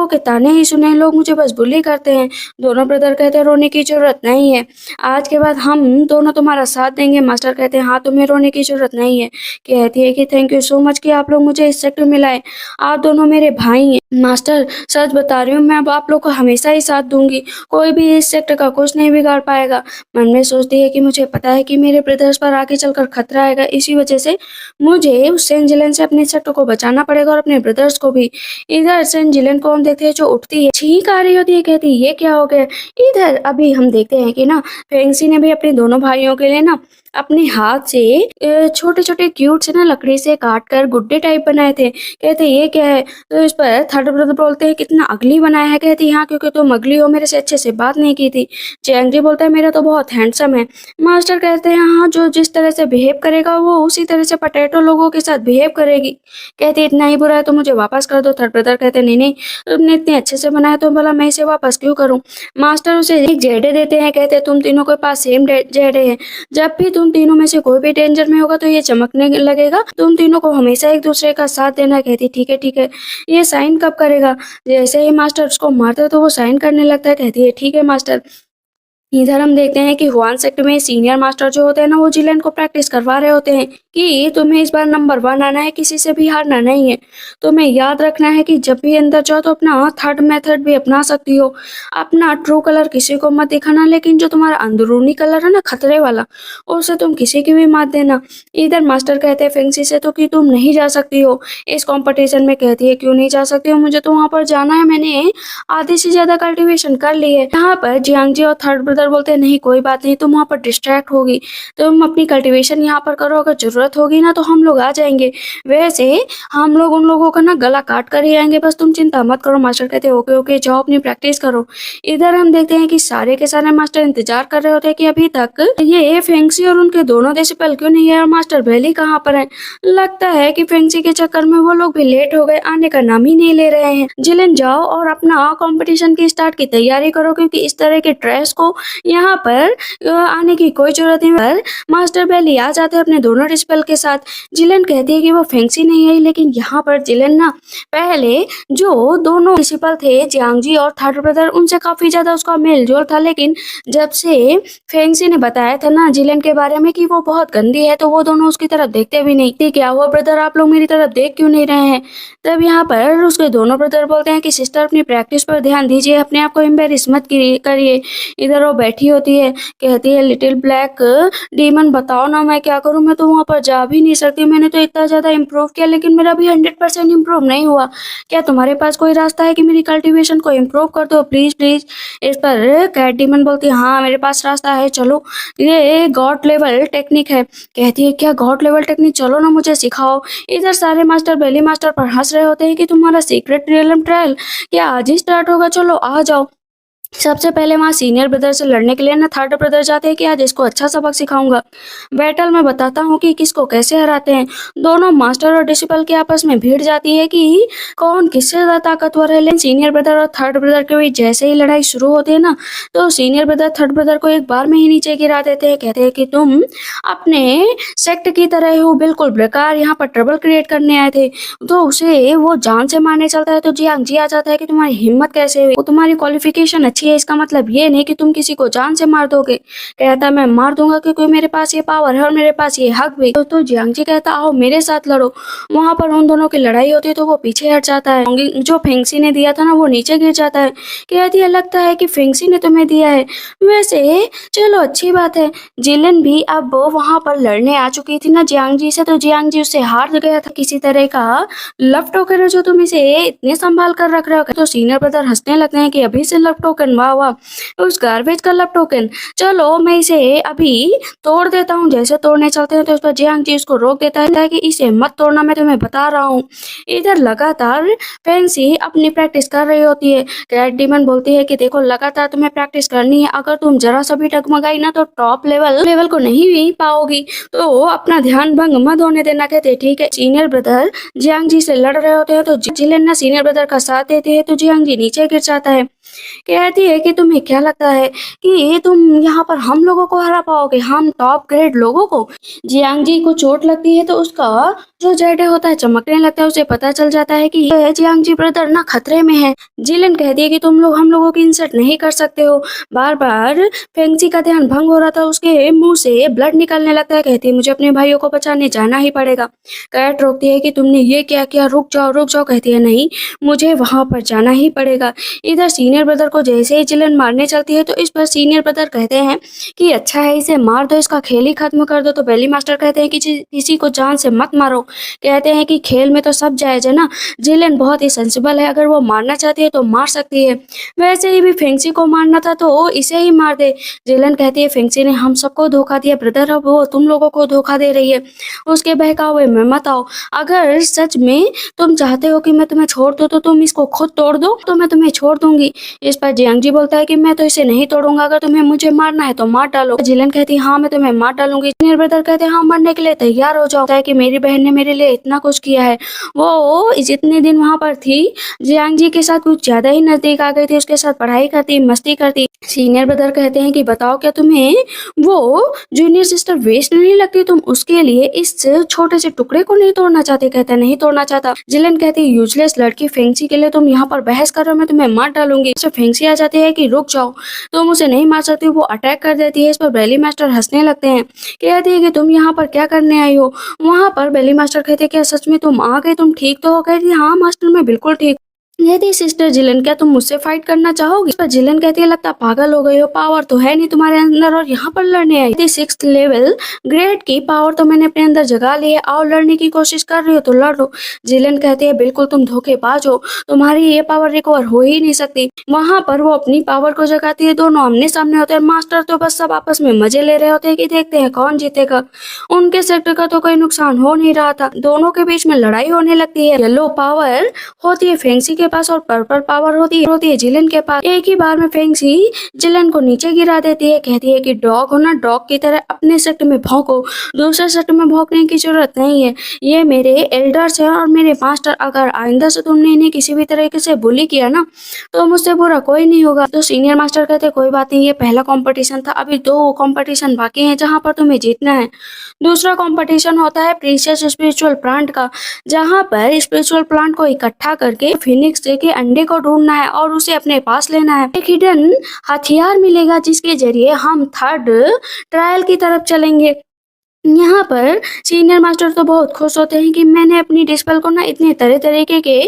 के ताने ही सुने, लोग मुझे बस बुली करते हैं। दोनों ब्रदर कहते हैं रोने की जरूरत नहीं है, आज के बाद हम दोनों तुम्हारा साथ देंगे। मास्टर कहते हैं हाँ तुम्हें रोने की जरूरत नहीं है। कहती है कि थैंक यू सो मच कि आप लोग मुझे इस सेक्टर में लाए, आप दोनों मेरे भाई हैं। मास्टर सच बता रही हूँ, मैं अब आप लोग को हमेशा ही साथ दूंगी, कोई भी इस सेक्टर का कुछ नहीं बिगाड़ पाएगा। मन में सोचती है कि मुझे पता है कि मेरे ब्रदर्स पर आगे चलकर खतरा आएगा, इसी वजह से मुझे उस सेंट जिलेन से अपने सेक्टर को बचाना पड़ेगा और अपने ब्रदर्स को भी। इधर सेंट जिलेन को हम देखते हैं जो उठती है, छींक आ रही होती है, कहती है ये क्या हो गया। इधर अभी हम देखते हैं कि ना फेंगसी ने भी अपने दोनों भाइयों के लिए ना अपने हाथ से छोटे छोटे क्यूट से ना लकड़ी से काट कर गुड्डे टाइप बनाए थे। कहते ये क्या है? तो इस पर थर्ड ब्रदर बोलते हैं कितना अगली बनाया है। कहती हाँ क्योंकि तुम अगली हो, मेरे से अच्छे से बात नहीं की थी। चैंग जी बोलता है मेरा तो बहुत हैंडसम है। मास्टर कहते हैं हाँ, जो जिस तरह से बिहेव करेगा वो उसी तरह से पटेटो लोगों के साथ बिहेव करेगी। कहती इतना ही बुरा है तो मुझे वापस कर दो। थर्ड ब्रदर कहते नहीं नहीं, तुमने इतने अच्छे से बनाया तो भला मैं इसे वापस क्यों करूं। मास्टर उसे एक जेडे देते हैं। कहते तुम तीनों के पास सेम जेडे है, जब भी तुम तीनों में से कोई भी डेंजर में होगा तो ये चमकने लगेगा। तुम तीनों को हमेशा एक दूसरे का साथ देना। कहती ठीक है ठीक है, ये साइन कब करेगा? जैसे ही मास्टर उसको मारता है तो वो साइन करने लगता है। कहती है ठीक है मास्टर। इधर हम देखते हैं कि हुआन सेक्ट में सीनियर मास्टर जो होते हैं ना, वो जिलेन को प्रैक्टिस करवा रहे होते हैं कि तुम्हें इस बार नंबर 1 आना है, किसी से भी हारना नहीं है। तुम्हें याद रखना है कि जब भी अंदर जाओ तो अपना थर्ड मेथड भी अपना सकती हो। अपना ट्रू कलर किसी को मत दिखाना, लेकिन जो तुम्हारा अंदरूनी कलर है ना खतरे वाला, उसे तुम किसी की भी मत देना। इधर मास्टर कहते हैं फेंगसी से तो कि तुम नहीं जा सकती हो इस कंपटीशन में। कहती है क्यों नहीं जा सकती हो? मुझे तो वहां पर जाना है, मैंने आधे से ज्यादा कल्टीवेशन कर ली है। यहाँ पर जियांगजी और थर्ड ब्रदर बोलते हैं नहीं कोई बात नहीं, तुम वहाँ पर डिस्ट्रैक्ट होगी, तुम अपनी कल्टीवेशन यहाँ पर करो, अगर जरूरत होगी ना तो हम लोग आ जाएंगे। वैसे हम लोग उन लोगों का ना गला काट कर ही आएंगे, बस तुम चिंता मत करो। मास्टर कहते हैं ओके ओके, जाओ अपनी प्रैक्टिस करो। इधर हम देखते हैं कि सारे के सारे मास्टर इंतजार कर रहे होते हैं कि अभी तक ये फेंगसी और उनके दोनों डिसिपल क्यों नहीं है और मास्टर बेली कहाँ पर है। लगता है कि फेंगसी के चक्कर में वो लोग भी लेट हो गए, आने का नाम ही नहीं ले रहे हैं। जिलेन जाओ और अपना कंपटीशन की स्टार्ट की तैयारी करो, क्योंकि इस तरह के ड्रेस को यहाँ पर आने की कोई जरूरत नहीं। पर मास्टर बेली आ जाते हैं अपने दोनों डिस्पेल के साथ। जिलेन कहती है कि वो फेंगसी नहीं आई, लेकिन यहाँ पर जिलेन ना पहले जो दोनों प्रिंसिपल थे जियांगजी और थर्ड ब्रदर, उनसे काफी ज्यादा उसका मेल जोल था। लेकिन जब से फेंगसी ने बताया था ना जिलेन के बारे में कि वो बहुत गंदी है, तो वो दोनों उसकी तरफ देखते भी नहीं। क्या हुआ ब्रदर, आप लोग मेरी तरफ देख क्यों नहीं रहे हैं? तब यहाँ पर उसके दोनों ब्रदर बोलते हैं कि सिस्टर अपनी प्रैक्टिस पर ध्यान दीजिए, अपने आप को एम्बेरस मत करिए। इधर वो बैठी होती है, कहती है लिटिल ब्लैक डीमन बताओ ना मैं क्या करूं, मैं तो वहां पर जा भी नहीं सकती। मैंने तो इतना ज्यादा इम्प्रूव किया लेकिन मेरा भी 100% इम्प्रूव नहीं हुआ। क्या तुम्हारे पास कोई रास्ता है कि मेरी कल्टीवेशन को इम्प्रूव कर दो प्लीज प्लीज। इस पर कैट डीमन बोलती है हाँ मेरे पास रास्ता है, चलो ये गॉड लेवल टेक्निक है। कहती है क्या गॉड लेवल टेक्निक, चलो ना मुझे सिखाओ। इधर सारे मास्टर बेली मास्टर पर हंस रहे होते हैं कि तुम्हारा सीक्रेट रियलम ट्रायल क्या आज ही स्टार्ट होगा, चलो आ जाओ। सबसे पहले वहाँ सीनियर ब्रदर से लड़ने के लिए ना थर्ड ब्रदर जाते हैं कि आज इसको अच्छा सबक सिखाऊंगा, बैटल में बताता हूँ कि किसको कैसे हराते हैं। दोनों मास्टर और डिसिपल के आपस में भीड़ जाती है कि कौन किससे ज्यादा ताकतवर है। लेकिन सीनियर ब्रदर और थर्ड ब्रदर के बीच जैसे ही लड़ाई शुरू होती है ना, तो सीनियर ब्रदर थर्ड ब्रदर को एक बार में ही नीचे गिरा देते हैं। कहते हैं कि तुम अपने सेक्ट की तरह हो, बिल्कुल बेकार, यहाँ पर ट्रबल क्रिएट करने आए थे। तो उसे वो जान से मारने चलता है तो जियांग जी आ जाता है कि तुम्हारी हिम्मत कैसे हुई, वो तुम्हारी क्वालिफिकेशन अच्छी है, इसका मतलब ये नहीं कि तुम किसी को जान से मार दोगे। कहता मैं मार दूंगा क्योंकि मेरे पास ये पावर है और मेरे पास ये हक भी। तो जियांग जी कहता आओ मेरे साथ लड़ो। वहां पर उन दोनों की लड़ाई होती है तो वो पीछे हट जाता है। जो फेंगसी ने दिया था ना वो नीचे गिर जाता है। कहती है लगता है कि फेंगसी ने तुम्हें दिया है, वैसे चलो अच्छी बात है। जिलेन भी अब वहां पर लड़ने आ चुकी थी ना जियांग जी से, तो जियांग जी उससे हार गया था। किसी तरह का लव टोकन है जो तुम इसे इतने संभाल कर रख रहे हो। तो सीनियर ब्रदर हंसने लगते हैं कि अभी से लव टोकन, वाह वाह, उस गार्बेज का लव टोकन, चलो मैं इसे अभी तोड़ देता हूँ। जैसे तोड़ने चलते हैं तो उस पर जियांग जी उसको रोक देता है कि इसे मत तोड़ना, मैं तुम्हें बता रहा हूँ। इधर लगातार फेंसी अपनी प्रैक्टिस कर रही होती है। कैट डीमन बोलती है कि देखो लगातार तुम्हें प्रैक्टिस करनी है, अगर तुम जरा सा भी डगमगाई ना तो टॉप लेवल को नहीं भी पाओगी, तो अपना ध्यान भंग मत होने देना। कहते ठीक है। सीनियर ब्रदर जियांग जी से लड़ रहे होते हैं तो जिलेन ना सीनियर ब्रदर का साथ देती है तो जियांग जी नीचे गिर जाता है। कहती है कि तुम्हें क्या लगता है कि तुम यहाँ पर हम लोगों को हरा पाओगे, हम टॉप ग्रेड लोगों को? जियांग जी को चोट लगती है तो उसका जो जेडे होता है चमकने लगता है। उसे पता चल जाता है कि ये जियांग जी ब्रदर ना खतरे में है। जिलेन कहती है कि तुम लोग हम लोगों की इंसल्ट नहीं कर सकते हो। बार बार फेंगसी का ध्यान भंग हो रहा था, उसके मुंह से ब्लड निकलने लगता है। कहती है मुझे अपने भाइयों को बचाने जाना ही पड़ेगा। कैट रोकती है कि तुमने ये क्या किया, रुक जाओ रुक जाओ। कहती है नहीं, मुझे वहां पर जाना ही पड़ेगा। इधर सीनियर सीनियर ब्रदर को जैसे ही जिलन मारने चलती है तो इस पर सीनियर ब्रदर कहते हैं कि अच्छा है इसे मार दो, इसका खेल ही खत्म कर दो। तो बेली मास्टर कहते हैं कि किसी को जान से मत मारो, कहते हैं कि खेल में तो सब जायज है ना, जिलन बहुत ही सेंसिबल है, अगर वो मारना चाहती है तो मार सकती है, वैसे ही भी फेंक्सी को मारना था तो इसे ही मार दे। जिलन कहती है फेंक्सी ने हम सबको धोखा दिया ब्रदर, अब वो तुम लोगों को धोखा दे रही है, उसके बहकावे में मत आओ, अगर सच में तुम चाहते हो कि मैं तुम्हें छोड़ दूं तो तुम इसको खुद तोड़ दो तो मैं तुम्हें छोड़ दूंगी। इस पर जियांग जी बोलता है कि मैं तो इसे नहीं तोड़ूंगा, अगर तुम्हें मुझे मारना है तो मार डालो। जिलन कहती है हाँ मैं तुम्हें मार डालूंगी। सीनियर ब्रदर कहते हैं हाँ मरने के लिए तैयार हो जाओ, है कि मेरी बहन ने मेरे लिए इतना कुछ किया है, वो जितने दिन वहां पर थी जियांग जी के साथ कुछ ज्यादा ही नजदीक आ गई थी, उसके साथ पढ़ाई करती मस्ती करती। सीनियर ब्रदर कहते हैं कि बताओ क्या तुम्हें वो जूनियर सिस्टर वेस्ट नहीं लगती, तुम उसके लिए इस छोटे से टुकड़े को नहीं तोड़ना चाहते, कहते नहीं तोड़ना चाहता। जिलन कहती है यूजलेस लड़की फेंक्सी के लिए तुम यहाँ पर बहस कर रहे हो, मैं तुम्हें मार डालूंगी। इससे फेंक्सी आ जाती है कि रुक जाओ, तुम उसे नहीं मार सकती, वो अटैक कर देती है। इस पर बेली मास्टर हंसने लगते हैं, कहती है कि तुम यहाँ पर क्या करने आई हो। वहां पर बेली मास्टर कहते हैं क्या सच में तुम आ गए, तुम ठीक तो हो गए थी। हाँ मास्टर मैं बिल्कुल ठीक। कहती सिस्टर जिलन क्या तुम मुझसे फाइट करना चाहोगी। इस पर जिलन कहती है लगता पागल हो गई हो, पावर तो है नहीं तुम्हारे अंदर और यहाँ पर लड़ने आई। 6th लेवल ग्रेड की पावर तो मैंने अपने अंदर जगा ली है, आओ लड़ने की कोशिश कर रही हो तो लड़ लो। जिलन कहती है बिल्कुल तुम धोखेबाज हो, तुम्हारी ये पावर रिकवर हो ही नहीं सकती। वहां पर वो अपनी पावर को जगाती है, दोनों आमने सामने होते हैं। मास्टर तो बस सब आपस में मजे ले रहे होते हैं कि देखते हैं कौन जीतेगा। उनके सेक्टर का तो कोई नुकसान हो नहीं रहा था, दोनों के बीच में लड़ाई होने लगती है। येलो पावर होती है फेंक्सी के पास और पर्पल पावर होती है जिलन के पास। एक ही बार में फेंक्सी जिलन को नीचे गिरा देती है, कहती है कि डॉग हो ना, डॉग की तरह अपने सेक्टर में भौंको, दूसरे सेक्टर में भौंकने की जरूरत नहीं है, ये मेरे एल्डर्स है और मेरे मास्टर, अगर आइंदा से तुमने इन्हें किसी भी तरीके से बुली किया ना तो मुझसे बुरा कोई नहीं होगा। तो सीनियर मास्टर कहते कोई बात नहीं, ये पहला कंपटीशन था, अभी 2 कंपटीशन बाकी हैं जहां पर तुम्हें जीतना है। दूसरा कंपटीशन होता है प्रीशियस स्पिरिचुअल प्लांट का, जहां पर स्पिरिचुअल प्लांट को इकट्ठा करके फिनिक्स के अंडे को ढूंढना है और उसे अपने पास लेना है। एक हिडन हथियार मिलेगा जिसके जरिए हम 3rd ट्रायल की तरफ चलेंगे। यहाँ पर सीनियर मास्टर तो बहुत खुश होते हैं कि मैंने अपनी डिस्पेल को ना इतने तरह तरीके के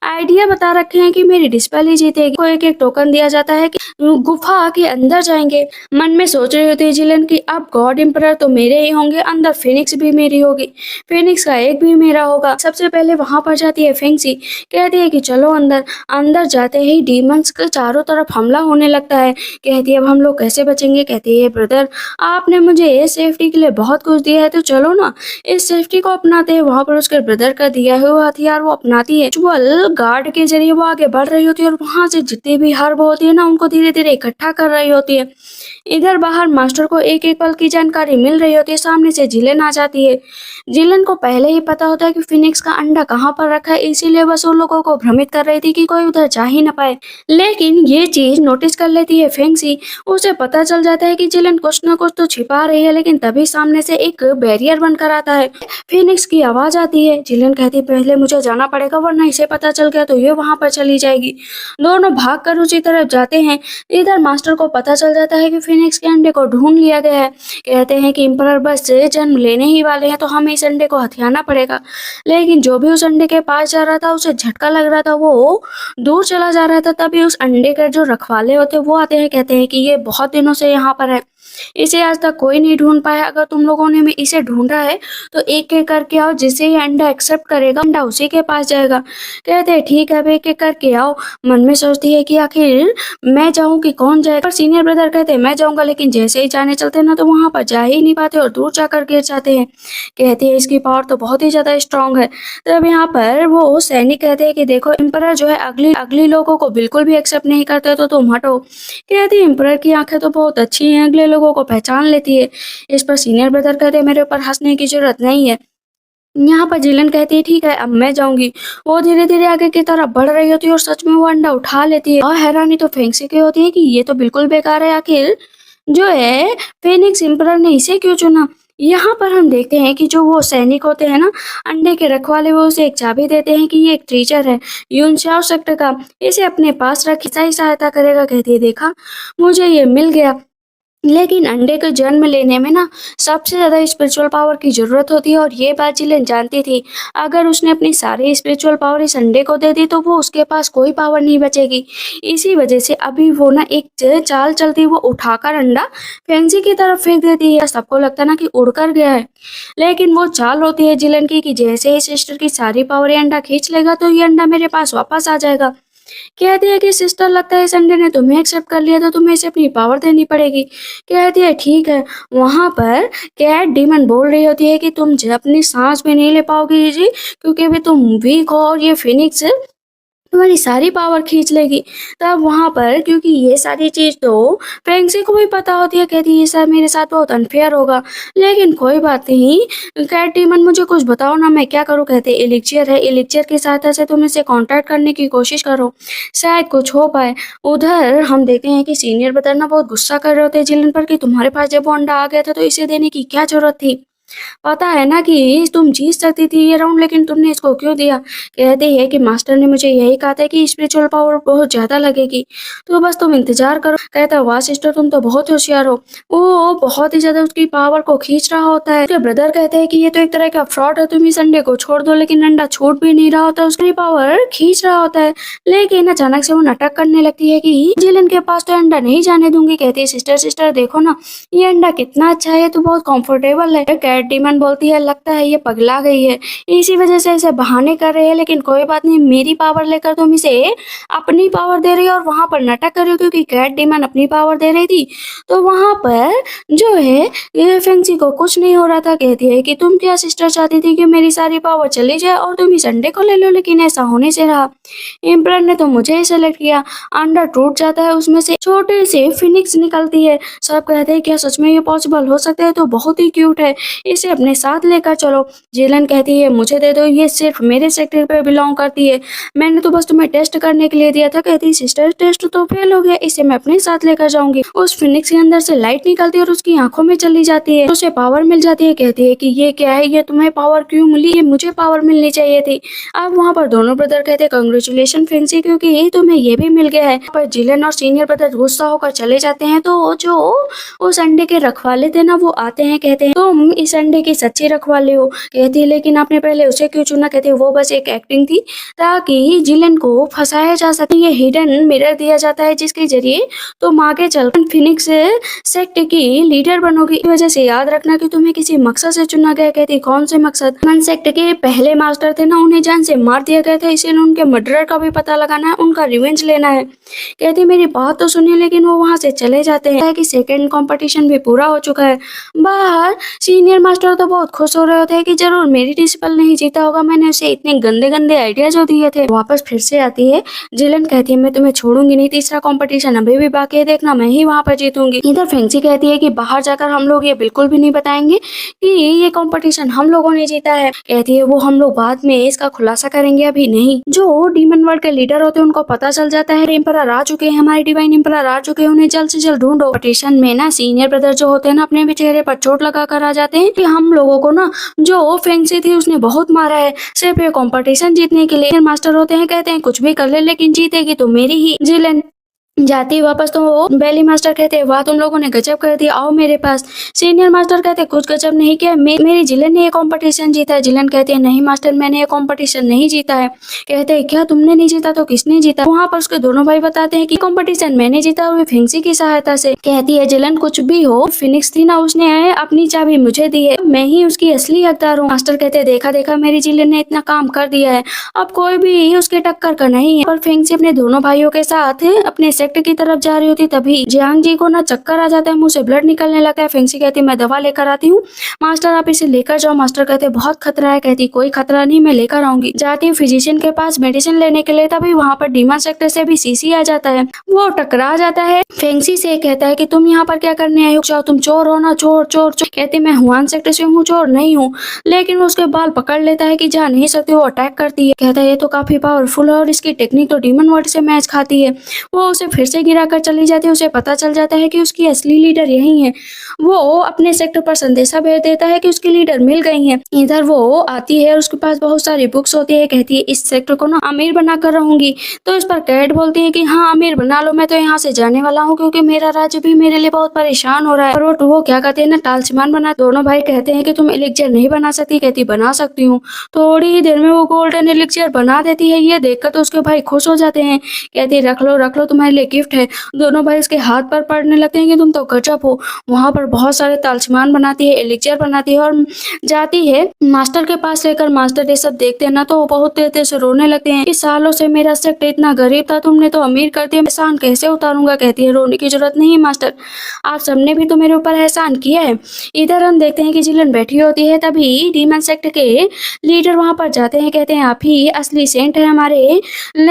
आइडिया बता रखे हैं कि मेरी डिस्पेल ही जीतेगी। को एक टोकन दिया जाता है कि गुफा के अंदर जाएंगे। मन में सोच रही होती है जिलन की अब गॉड एम्परर तो मेरे ही होंगे, अंदर फिनिक्स भी मेरी होगी, फिनिक्स का एक भी मेरा होगा। सबसे पहले वहां पर जाती है फेंक्सी, कहती है कि चलो अंदर। अंदर जाते ही डीमंस के चारों तरफ हमला होने लगता है, कहती है अब हम लोग कैसे बचेंगे। कहती है ब्रदर आपने मुझे सेफ्टी के लिए बहुत कुछ दिया है तो चलो ना इस सेफ्टी को अपनाते हैं। वहां पर उसके ब्रदर का दिया हुआ हथियार वो अपनाती है, गार्ड के जरिए वो आगे बढ़ रही होती है और वहां से जितनी भी हर्ब होती है ना उनको धीरे धीरे इकट्ठा कर रही होती है। इधर बाहर मास्टर को एक एक पल की जानकारी मिल रही होती है। सामने से जिलन आ जाती है। जिलन को पहले ही पता होता है कि फिनिक्स का अंडा कहाँ पर रखा है, इसीलिए बस उन लोगों को भ्रमित कर रही थी कि कोई उधर जा ही न पाए। लेकिन ये चीज नोटिस कर लेती है फेंक्सी, उसे पता चल जाता है कि जिलन कुछ न कुछ तो छिपा रही है। लेकिन तभी सामने से एक बैरियर बनकर आता है, फिनिक्स की आवाज आती है। जिलन कहती है पहले मुझे जाना पड़ेगा वरना इसे पता चल गया तो ये वहां पर चली जाएगी। दोनों भागकर उसी तरफ जाते हैं। इधर मास्टर को पता चल जाता है कि फिनिक्स के अंडे को ढूंढ लिया गया है। कहते हैं कि एम्परर बस जन्म लेने ही वाले हैं तो हमें इस अंडे को हथियाना पड़ेगा। लेकिन जो भी उस अंडे के पास जा रहा था उसे झटका लग रहा था, वो दूर चला जा रहा था। तभी उस अंडे के जो रखवाले होते वो आते हैं, कहते हैं कि ये बहुत दिनों से यहाँ पर है, इसे आज तक कोई नहीं ढूंढ पाया, अगर तुम लोगों ने इसे ढूंढा है तो एक एक करके आओ, जिसे ये अंडा एक्सेप्ट करेगा अंडा उसी के पास जाएगा। कहते हैं ठीक है अब एक एक करके आओ। मन में सोचती है कि आखिर मैं जाऊं कि कौन जाएगा, पर सीनियर ब्रदर कहते हैं मैं जाऊंगा, लेकिन जैसे ही जाने चलते हैं ना तो वहां पर जा ही नहीं पाते और दूर जाकर गिर जाते हैं। कहते हैं इसकी पावर तो बहुत ही ज्यादा स्ट्रांग है। तब यहाँ पर वो सैनिक कहते हैं कि देखो एम्परर जो है अगली लोगों को बिल्कुल भी एक्सेप्ट नहीं करते तो तुम हटो। कहती है एम्परर की आंखें तो बहुत अच्छी हैं, अगले लोगों को पहचान लेती है। इस पर सीनियर ब्रदर कहते हैं मेरे ऊपर हंसने की जरूरत नहीं है। यहाँ पर जिलन कहती है ठीक है अब मैं जाऊंगी। वो धीरे धीरे आगे की तरफ बढ़ रही होती है और सच में वो अंडा उठा लेती है। और हैरानी तो फेंक्सी की होती है कि ये तो बिल्कुल बेकार है, आखिर जो है फेनिक्स एम्परर ने इसे क्यों चुना। यहाँ पर हम देखते हैं कि जो वो सैनिक होते हैं ना अंडे के रखवाले, वो उसे एक चाबी देते हैं कि ये एक ट्रीचर है यूनशाओ सेक्टर का, इसे अपने पास रख सही सहायता करेगा। कहती है देखा मुझे ये मिल गया। लेकिन अंडे को जन्म लेने में ना सबसे ज़्यादा स्पिरिचुअल पावर की ज़रूरत होती है, और ये बात जिलेन जानती थी। अगर उसने अपनी सारी स्पिरिचुअल पावर इस अंडे को दे दी तो वो उसके पास कोई पावर नहीं बचेगी। इसी वजह से अभी वो ना एक चाल चलती, वो उठाकर अंडा फेंसी की तरफ फेंक देती है। सबको लगता है ना कि उड़कर गया है, लेकिन वो चाल होती है जिलन की कि जैसे ही सिस्टर की सारी पावर ये अंडा खींच लेगा तो ये अंडा मेरे पास वापस आ जाएगा। कहती है कि सिस्टर, लगता है संडे ने तुम्हें एक्सेप्ट कर लिया तो तुम्हें इसे अपनी पावर देनी पड़ेगी। कहती है ठीक है। वहां पर कैट डीमन बोल रही होती है कि तुम अपनी सांस भी नहीं ले पाओगी जी, क्योंकि अभी तुम वीक हो और ये फिनिक्स तुम्हारी सारी पावर खींच लेगी। तब वहां पर, क्योंकि ये सारी चीज तो फ्रेंसी को भी पता होती है, कहती है ये सब मेरे साथ बहुत अनफेयर होगा, लेकिन कोई बात नहीं। कैट डीमन, मुझे कुछ बताओ ना, मैं क्या करूँ। कहते एलिक्सियर है, एलिक्सियर की सहायता से तुम इसे कांटेक्ट करने की कोशिश करो, शायद कुछ हो पाए। उधर हम देखते हैं कि सीनियर ब्रदर ना बहुत गुस्सा कर रहे होते हैं जिलन पर कि तुम्हारे पास जब वो अंडा आ गया था तो इसे देने की क्या जरूरत थी। पता है ना कि तुम जीत सकती थी ये राउंड, लेकिन तुमने इसको क्यों दिया। कहते हैं कि मास्टर ने मुझे यही कहा था कि स्पिरिचुअल पावर बहुत ज्यादा लगेगी, तो बस तुम इंतजार करो। कहता वाह सिस्टर, तुम तो बहुत होशियार हो। वो बहुत ही ज्यादा उसकी पावर को खींच रहा होता है। उसके ब्रदर कहते हैं कि ये तो एक तरह का फ्रॉड है, तुम इस अंडे को छोड़ दो, लेकिन अंडा छूट भी नहीं रहा होता, उसकी पावर खींच रहा होता है। लेकिन अचानक से वो नाटक करने लगती है कि जिलन के पास तो अंडा नहीं जाने दूंगी। कहती है सिस्टर सिस्टर देखो ना, ये अंडा कितना अच्छा है, तो बहुत कंफर्टेबल है। कैट डीमन बोलती है लगता है ये पगला गई है, इसी वजह से इसे बहाने कर रही है, लेकिन कोई बात नहीं, मेरी पावर लेकर तुम इसे अपनी पावर दे रही हो और वहां पर नाटक कर रही हो, क्योंकि कैट डीमन अपनी पावर दे रही थी तो वहां पर जो है ये फेंसी को कुछ नहीं हो रहा था। कहती है कि तुम क्या सिस्टर चाहती थी कि मेरी सारी पावर चली जाए और तुम इस अंडे को ले लो, लेकिन ऐसा होने से रहा। एम्परर ने तो मुझे ही सेलेक्ट किया। अंडा टूट जाता है, उसमें से छोटे से फिनिक्स निकलती है। सब कहते हैं क्या सच में ये पॉसिबल हो सकता है, तो बहुत ही क्यूट है, इसे अपने साथ लेकर चलो। जेलन कहती है मुझे दे दो, ये सिर्फ मेरे सेक्टर पे बिलोंग करती है, मैंने तो बस तुम्हें टेस्ट करने के लिए दिया था। कहती है सिस्टर टेस्ट तो फेल हो गया, इसे मैं अपने साथ लेकर जाऊंगी। उस फिनिक्स के अंदर से लाइट निकलती है और उसकी आंखों में चली जाती है, उसे पावर मिल जाती है। कहती है कि ये क्या है, ये तुम्हें पावर क्यों मिली, ये मुझे पावर मिलनी चाहिए थी। अब वहाँ पर दोनों ब्रदर कहते हैं कंग्रेचुलेशन फेंसी, क्योंकि तुम्हें ये भी मिल गया है। पर जिलन और सीनियर ब्रदर गुस्सा होकर चले जाते हैं, तो जो उस अंडे के रखवाले थे ना वो आते हैं। कहते हैं तुम इस अंडे की सच्ची रखवाले हो। कहती है लेकिन आपने पहले उसे क्यों चुना। कहते हैं वो बस एक एक्टिंग थी ताकि जिलन को फंसाया जा सके। ये हिडन मिरर दिया जाता है जिसके जरिए तुम आगे चलकर फिनिक्स सेक्ट की लीडर बनोगी। इस वजह से याद रखना कि तुम्हें किसी मकसद से चुना गया। कहती कौन से मकसद। मन सेक्ट के पहले मास्टर थे ना, उन्हें जान से मार दिया गया था, इसलिए उनके मर्डरर का भी पता लगाना है, उनका रिवेंज लेना है। कहती मेरी बात तो सुनिए, लेकिन वो वहां से चले जाते हैं कि सेकंड कंपटीशन भी पूरा हो चुका है। बाहर सीनियर मास्टर तो बहुत खुश हो रहे होते हैं कि जरूर मेरी डिसिपल नहीं जीता होगा, मैंने उसे इतने गंदे गंदे आइडिया जो दिए थे। वापस फिर से आती है जिलन, कहती है मैं तुम्हें छोड़ूंगी नहीं, तीसरा कंपटीशन अभी भी बाकी है, देखना मैं ही वहां पर जीतूंगी। इधर फेंसी कहती है कि बाहर जाकर हम लोग ये बिल्कुल भी नहीं बताएंगे कि ये कंपटीशन हम लोगों ने जीता है। कहती है वो हम लोग बाद में इसका खुलासा करेंगे, अभी नहीं। जो डीमन वर्ल्ड के लीडर होते हैं उनको पता चल जाता है एम्परर आ चुके हैं, हमारे डिवाइन एम्परर आ चुके हैं, उन्हें जल्द से जल्द ढूंढो। कंपटीशन में ना सीनियर ब्रदर जो होते हैं ना अपने भी चेहरे पर चोट लगा कर आ जाते हैं कि हम लोगों को ना जो फेंसी थी उसने बहुत मारा है सिर्फ ये कंपटीशन जीतने के लिए। मास्टर होते हैं कहते हैं कुछ भी कर ले, लेकिन जीतेगी तो मेरी ही। जिलन जाती है वापस तो वो बेली मास्टर कहते हैं वाह तुम लोगों ने गजब कर दिया, आओ मेरे पास। सीनियर मास्टर कहते हैं कुछ गजब नहीं किया, मेरी जिलन ने ये कंपटीशन जीता है। जिलन कहते हैं नहीं मास्टर, मैंने ये कंपटीशन नहीं जीता है। कहते हैं क्या तुमने नहीं जीता तो किसने जीता। वहाँ पर उसके दोनों भाई बताते हैं कि कंपटीशन मैंने जीता और फेंसी की सहायता से। कहती है जिलन कुछ भी हो, फिनिक्स थी ना उसने अपनी चाबी मुझे दी है, मैं ही उसकी असली हकदार हूँ। मास्टर कहते हैं देखा देखा मेरी जिलन ने इतना काम कर दिया है, अब कोई भी उसके टक्कर का नहीं है। पर फेंसी अपने दोनों भाइयों के साथ अपने सेक्ट की तरफ जा रही होती तभी जियांग जी को ना चक्कर आ जाता है, मुंह से ब्लड निकलने लगता है। फेंसी कहती है मैं दवा लेकर आती हूँ, मास्टर आप इसे लेकर जाओ। मास्टर कहते बहुत खतरा है। कहती कोई खतरा नहीं, मैं लेकर आऊंगी। जाती हूँ फिजिशियन के पास मेडिसिन लेने के लिए, तभी वहाँ पर डीमन सेक्टर से भी सीसी आ जाता है, वो टकरा जाता है फेंसी से। कहता है कि तुम यहाँ पर क्या करने आए हो, जाओ तुम चोर हो ना, चोर चोर चोर। कहती मैं हुआन सेक्टर से हूँ, चोर नहीं हूँ। लेकिन उसके बाल पकड़ लेता है कि जा नहीं सकती, वो अटैक करती है। कहता है ये तो काफी पावरफुल है और इसकी टेक्निक तो डीमन वर्ल्ड से मैच खाती है। वो उसे फिर से गिरा कर चली जाती है। उसे पता चल जाता है कि उसकी असली लीडर यही है। वो अपने सेक्टर पर संदेशा भेज देता है कि उसकी लीडर मिल गई है। इधर वो आती है और उसके पास बहुत सारी बुक्स होती है। कहती है इस सेक्टर को ना अमीर बना कर रहूंगी। तो इस पर कैट बोलती है कि हाँ अमीर बना लो, मैं तो यहाँ से जाने वाला हूँ क्योंकि मेरा राज्य भी मेरे लिए बहुत परेशान हो रहा है। और वो क्या कहते हैं ना, टालसीमान बना। दोनों भाई कहते हैं कि तुम एलिक्जर नहीं बना सकती। कहती बना सकती हूँ। थोड़ी ही देर में वो गोल्डन एलिक्जर बना देती है। ये देखकर तो उसके भाई खुश हो जाते हैं। कहती रख लो तुम्हारे लिए गिफ्ट है। दोनों भाई उसके हाथ पर पड़ने लगते हैं कि तुम तो गजब हो। वहां पर बहुत सारे तालिस्मान बनाती है, एलिक्जर बनाती है और जाती है मास्टर के पास लेकर। मास्टर ये सब देखते हैं ना तो वो बहुत तेज तेज से रोने लगते हैं कि सालों से मेरा सेक्टर इतना गरीब था, तुमने तो अमीर कर दिया, एहसान कैसे उतारूंगा। कहती है रोने की जरूरत नहीं है मास्टर, आप सबने भी तो मेरे ऊपर एहसान किया है। इधर हम देखते हैं कि जिलन बैठी होती है। तभी डीमन सेक्टर के लीडर वहां पर जाते हैं। कहते हैं आप ही असली सेंट है हमारे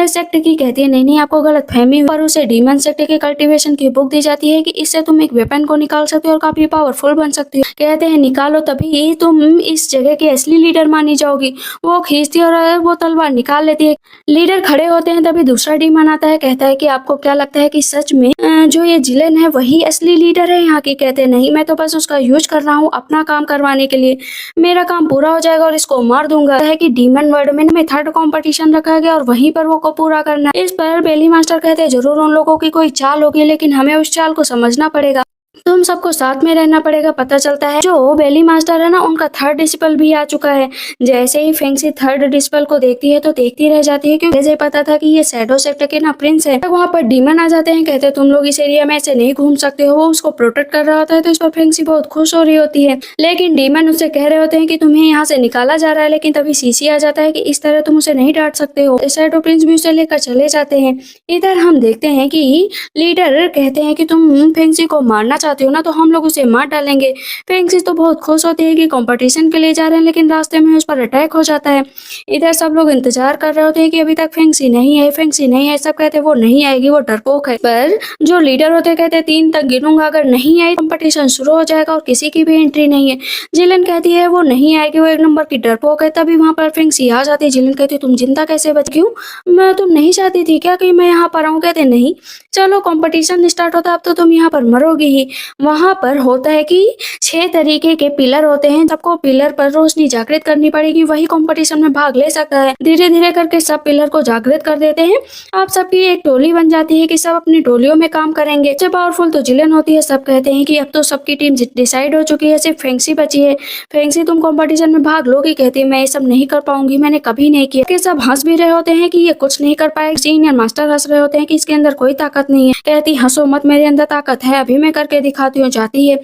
सेक्टर की। कहती है नहीं आपको गलत फहमी। पर उसे डीमन सेक्टर के कल्टीवेशन की बुक दी जाती है कि इससे तुम एक वेपन को निकाल सकते हो और काफी पावरफुल बन सकती हो। कहते हैं निकालो तभी तुम इस जगह की असली लीडर मानी जाओगी। वो खींचती है और वो तलवार निकाल लेती है। लीडर खड़े होते हैं। तभी दूसरा डीमन आता है। कहता है कि आपको क्या लगता है कि सच में जो ये जिलेन है वही असली लीडर है यहाँ की। कहते हैं नहीं, मैं तो बस उसका यूज कर रहा हूँ अपना काम करवाने के लिए। मेरा काम पूरा हो जाएगा और इसको मार दूंगा। है कि डीमन वर्ल्ड में थर्ड कंपटीशन रखा गया और वहीं पर वो को पूरा करना है। इस पर बेली मास्टर कहते हैं जरूर उन लोगों की कोई चाल होगी, लेकिन हमें उस चाल को समझना पड़ेगा, तुम सबको साथ में रहना पड़ेगा। पता चलता है जो बेली मास्टर है ना उनका थर्ड डिसिपल भी आ चुका है। जैसे ही फेंगसी थर्ड डिसिपल को देखती है तो देखती रह जाती है क्योंकि मुझे पता था कि ये शैडो सेक्टर के ना प्रिंस है। वहाँ पर डीमन आ जाते हैं। कहते हैं तुम लोग इस एरिया में ऐसे नहीं घूम सकते हो। वो उसको प्रोटेक्ट कर रहा होता है तो इस पर फेंगसी बहुत खुश हो रही होती है। लेकिन डीमन उससे कह रहे होते हैं कि तुम्हें यहाँ से निकाला जा रहा है। लेकिन तभी सीसी आ जाता है कि इस तरह तुम उसे नहीं डांट सकते हो। शैडो प्रिंस भी उसे लेकर चले जाते हैं। इधर हम देखते हैं कि लीडर कहते हैं कि तुम फेंगसी को मारना चाहते हो ना, तो हम लोग उसे मार डालेंगे। फेंगसी तो बहुत खुश होती है कि कंपटीशन के लिए जा रहे हैं, लेकिन रास्ते में उस पर अटैक हो जाता है। इधर सब लोग इंतजार कर रहे होते हैं कि अभी तक फेंगसी नहीं है, फेंगसी नहीं है। सब कहते हैं वो नहीं आएगी, वो डरपोक है। पर जो लीडर होते हैं कहते हैं 3 तक गिनूंगा, अगर नहीं आई कंपटीशन शुरू हो जाएगा और किसी की भी एंट्री नहीं है। जिलन कहती है वो नहीं आएगी, वो 1 नंबर की डरपोक है। तभी वहां पर फेंगसी आ जाती है। जिलन कहती है तुम जिंदा कैसे बच? क्यों, मैं तुम नहीं चाहती थी क्या कि मैं यहाँ पर आऊँ? कहते नहीं, चलो कंपटीशन स्टार्ट होता है, अब तो तुम यहाँ पर मरोगी ही। वहां पर होता है कि 6 तरीके के पिलर होते हैं, सबको पिलर पर रोशनी जागृत करनी पड़ेगी, वही कंपटीशन में भाग ले सकता है। धीरे धीरे करके सब पिलर को जागृत कर देते हैं। आप सबकी एक टोली बन जाती है कि सब अपनी टोलियों में काम करेंगे। सबसे पावरफुल तो जिलन होती है। सब कहते हैं कि अब तो सबकी टीम डिसाइड हो चुकी है, सिर्फ फेंगसी बची है। फेंगसी तुम कंपटीशन में भाग लोगी? कहती है मैं ये सब नहीं कर पाऊंगी, मैंने कभी नहीं किया। कि सब हंस भी रहे होते हैं कि ये कुछ नहीं कर पाएगा। सीनियर मास्टर हंस रहे होते हैं कि इसके अंदर कोई ताकत नहीं है। कहती हंसो मत, मेरे अंदर ताकत है, अभी मैं करके दिखाती हूँ। जाती है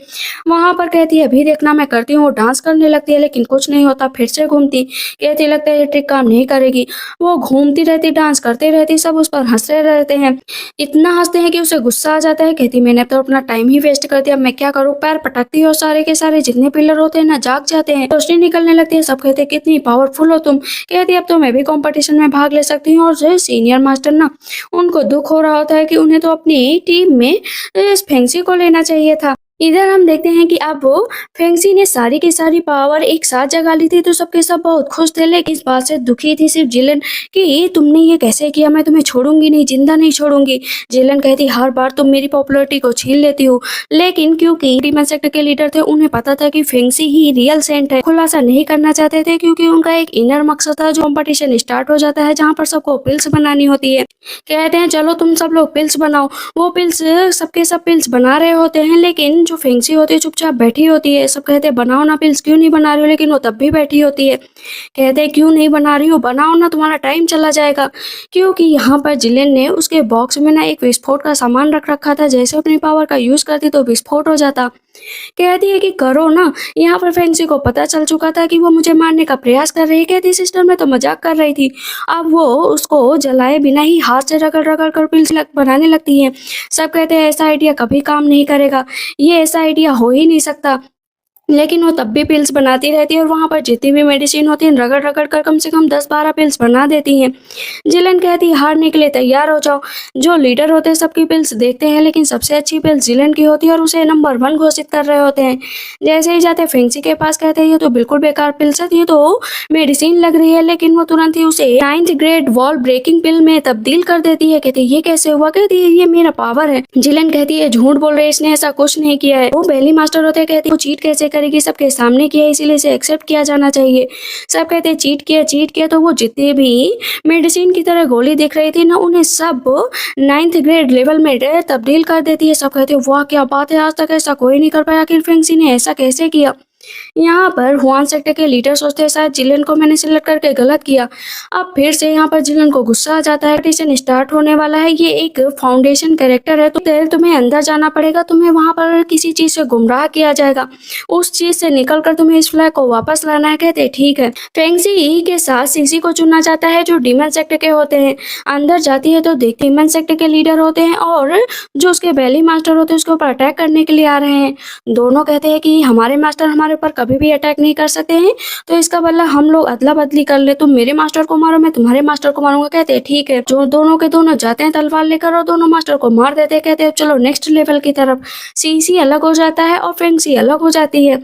वहां पर, कहती है अभी देखना मैं करती हूँ। वो डांस करने लगती है लेकिन कुछ नहीं होता। फिर से घूमती, कहती लगता है ये ट्रिक काम नहीं करेगी। वो घूमती रहती, डांस करती रहती, सब उस पर हंस रहे रहते हैं। इतना हंसते हैं कि उसे गुस्सा आ जाता है। कहती मैंने तो अपना टाइम ही वेस्ट कर दिया, मैं क्या करूँ। पैर पटकती हो, सारे के सारे जितने पिलर होते हैं ना जाग जाते हैं, रोशनी निकलने लगती है। सब कहते हैं कितनी पावरफुल हो तुम। कहती अब तो मैं भी कंपटीशन में भाग ले सकती हूँ। और जो सीनियर मास्टर ना, उनको दुख हो रहा होता है कि उन्हें तो अपनी टीम में इस फेंगसी को लेना चाहिए था। इधर हम देखते हैं कि अब वो फेंगसी ने सारी की सारी पावर एक साथ जगा ली थी, तो सबके सब बहुत खुश थे। लेकिन इस बात से दुखी थी सिर्फ जिलन कि तुमने ये कैसे किया, मैं तुम्हें छोड़ूंगी नहीं, जिंदा नहीं छोड़ूंगी। जिलन कहती हर बार तुम मेरी पॉपुलैरिटी को छीन लेती हो। लेकिन क्योंकि डीमन सेक्टर के लीडर थे, उन्हें पता था कि फेंगसी ही रियल सेंट है। खुलासा नहीं करना चाहते थे क्योंकि उनका एक इनर मकसद था। जो कंपटीशन स्टार्ट हो जाता है जहाँ पर सबको पिल्स बनानी होती है, कहते हैं चलो तुम सब लोग पिल्स बनाओ। वो पिल्स सबके सब पिल्स बना रहे होते हैं, लेकिन जो फेंगसी होती है चुपचाप बैठी होती है। सब कहते हैं बनाओ ना पिल्स, क्यों नहीं बना रही हो? लेकिन वो तब भी बैठी होती है। कहते हैं क्यों नहीं बना रही हो, बनाओ ना, तुम्हारा टाइम चला जाएगा। क्योंकि यहाँ पर जिलेन ने उसके बॉक्स में ना एक विस्फोट का सामान रख रखा था, जैसे अपनी पावर का यूज करती तो विस्फोट हो जाता। कहती है कि करो ना। यहाँ पर फेंगसी को पता चल चुका था कि वो मुझे मारने का प्रयास कर रही है। कहती सिस्टर मैं तो मजाक कर रही थी। अब वो उसको जलाए बिना ही हाथ से रगड़ रगड़ कर पिल्स बनाने लगती है। सब कहते हैं ऐसा आइडिया कभी काम नहीं करेगा, ये ऐसा आइडिया हो ही नहीं सकता। लेकिन वो तब भी पिल्स बनाती रहती है और वहाँ पर जितनी भी मेडिसिन होती है रगड़ रगड़ कर कम से कम 10-12 पिल्स बना देती हैं। जिलन कहती है हारने के लिए तैयार हो जाओ। जो लीडर होते हैं सबकी पिल्स देखते हैं लेकिन सबसे अच्छी पिल्स जिलन की होती है और उसे नंबर 1 घोषित कर रहे होते हैं। जैसे ही जाते फेंक्सी के पास कहते हैं ये तो बिल्कुल बेकार पिल्स है, ये तो मेडिसिन लग रही है, लेकिन वो तुरंत ही उसे 9th ग्रेड वॉल ब्रेकिंग पिल में तब्दील कर देती है। कहती है ये कैसे हुआ? कहती है ये मेरा पावर है। जिलन कहती है झूठ बोल रहे, इसने ऐसा कुछ नहीं किया है। वो बेली मास्टर होते हैं, कहती है वो चीट कैसे करेगी, सबके सामने किया है इसीलिए इसे एक्सेप्ट किया जाना चाहिए। सब कहते हैं चीट किया। तो वो जितने भी मेडिसिन की तरह गोली दिख रही थी ना उन्हें सब 9th ग्रेड लेवल में तब्दील कर देती है। सब कहते हैं वाह क्या बात है, आज तक ऐसा कोई नहीं कर पाया, आखिर फेंक्सी ने ऐसा कैसे किया। यहाँ पर हुआन सेक्टर के लीडर सोचते हैं शायद जिलन को मैंने सिलेक्ट करके गलत किया। अब फिर से यहाँ पर जिलन को गुस्सा आ जाता है। ऑडिशन स्टार्ट होने वाला है, ये एक फाउंडेशन कैरेक्टर है, तो तुम्हें अंदर जाना पड़ेगा, तुम्हें वहाँ पर किसी चीज से गुमराह किया जाएगा, उस चीज से निकल कर तुम्हें इस फ्लैग को वापस लाना है। कहते ठीक है। फेंक्सी के साथ सीसी को चुना जाता है जो डीमन सेक्टर के होते हैं। अंदर जाती है तो देखते डीमन सेक्टर के लीडर होते हैं और जो उसके बैली मास्टर होते हैं उसके ऊपर अटैक करने के लिए आ रहे हैं। दोनों कहते हैं कि हमारे मास्टर हमारे ऊपर कभी भी अटैक नहीं कर सकते हैं, तो इसका बदला हम लोग अदला बदली कर ले, तुम मेरे मास्टर को मारो मैं तुम्हारे मास्टर को मारूंगा। कहते हैं ठीक है। जो दोनों के दोनों जाते हैं तलवार लेकर और दोनों मास्टर को मार देते हैं। कहते हैं चलो नेक्स्ट लेवल की तरफ। सीसी अलग हो जाता है और फेंक्सी अलग हो जाती है।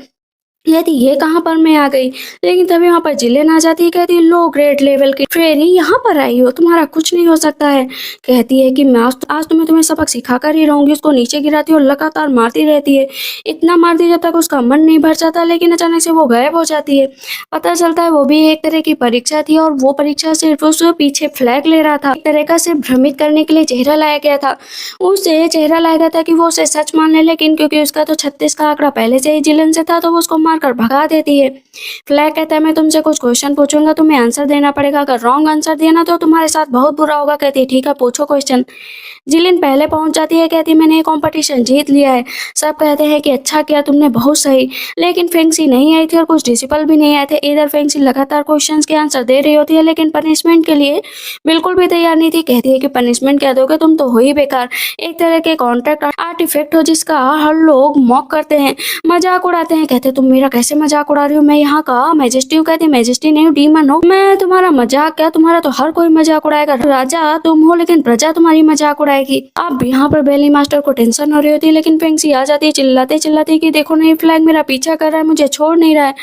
कहती ये कहाँ पर मैं आ गई, लेकिन तभी वहाँ पर जिलेन आ जाती है। कहती है लो ग्रेड लेवल की फेरी यहाँ पर आई हो, तुम्हारा कुछ नहीं हो सकता है। कहती है कि मैं आज तुम्हें सबक सिखा कर ही रहूंगी। उसको नीचे गिराती है और लगातार मारती रहती है, इतना मारती जब तक उसका मन नहीं भर जाता, लेकिन अचानक से वो गायब हो जाती है। पता चलता है वो भी एक तरह की परीक्षा थी और वो परीक्षा सिर्फ उस पीछे फ्लैग ले रहा था, एक तरह का सिर्फ भ्रमित करने के लिए चेहरा लाया गया था। उसे चेहरा लाया गया था कि वो उसे सच मान ले, लेकिन क्योंकि उसका तो 36 का आंकड़ा पहले से ही जिलन से था तो वो उसको कर भगा देती है। फ्लैग कहता है मैं तुमसे कुछ क्वेश्चन पूछूंगा, तुम्हें आंसर देना पड़ेगा, अगर रॉन्ग आंसर दिया ना तो तुम्हारे साथ बहुत बुरा होगा। कहती है ठीक है पूछो क्वेश्चन। जिलिन पहले पहुंच जाती है। कहती मैंने ये कॉम्पिटिशन जीत लिया है। सब कहते हैं कि अच्छा किया तुमने, बहुत सही। लेकिन फेंक्सी नहीं आई थी और कुछ डिसिपल भी नहीं आए थे। इधर फेंक्सी लगातार क्वेश्चन के आंसर दे रही होती है लेकिन पनिशमेंट के लिए बिल्कुल भी तैयार नहीं थी। कहती है कि पनिशमेंट क्या दोगे, तुम तो हो ही बेकार, एक तरह के कॉन्ट्रैक्ट आर्टिफैक्ट हो जिसका हर लोग मॉक करते हैं, मजाक उड़ाते हैं। कहते तुम मेरा कैसे मजाक उड़ा रही हो, मैं यहाँ का मैजेस्टी हूँ। कहती मैजेस्टी नहीं हूँ, डीमन हो। मैं तुम्हारा मजाक क्या, तुम्हारा तो हर कोई मजाक उड़ाएगा, राजा तुम हो लेकिन प्रजा तुम्हारी मजाक उड़ाएगी। अब यहाँ पर बेली मास्टर को टेंशन हो रही होती है लेकिन फेंक्सी आ जाती है चिल्लाते चिल्लाते कि देखो नहीं फ्लैग मेरा पीछा कर रहा है, मुझे छोड़ नहीं रहा है,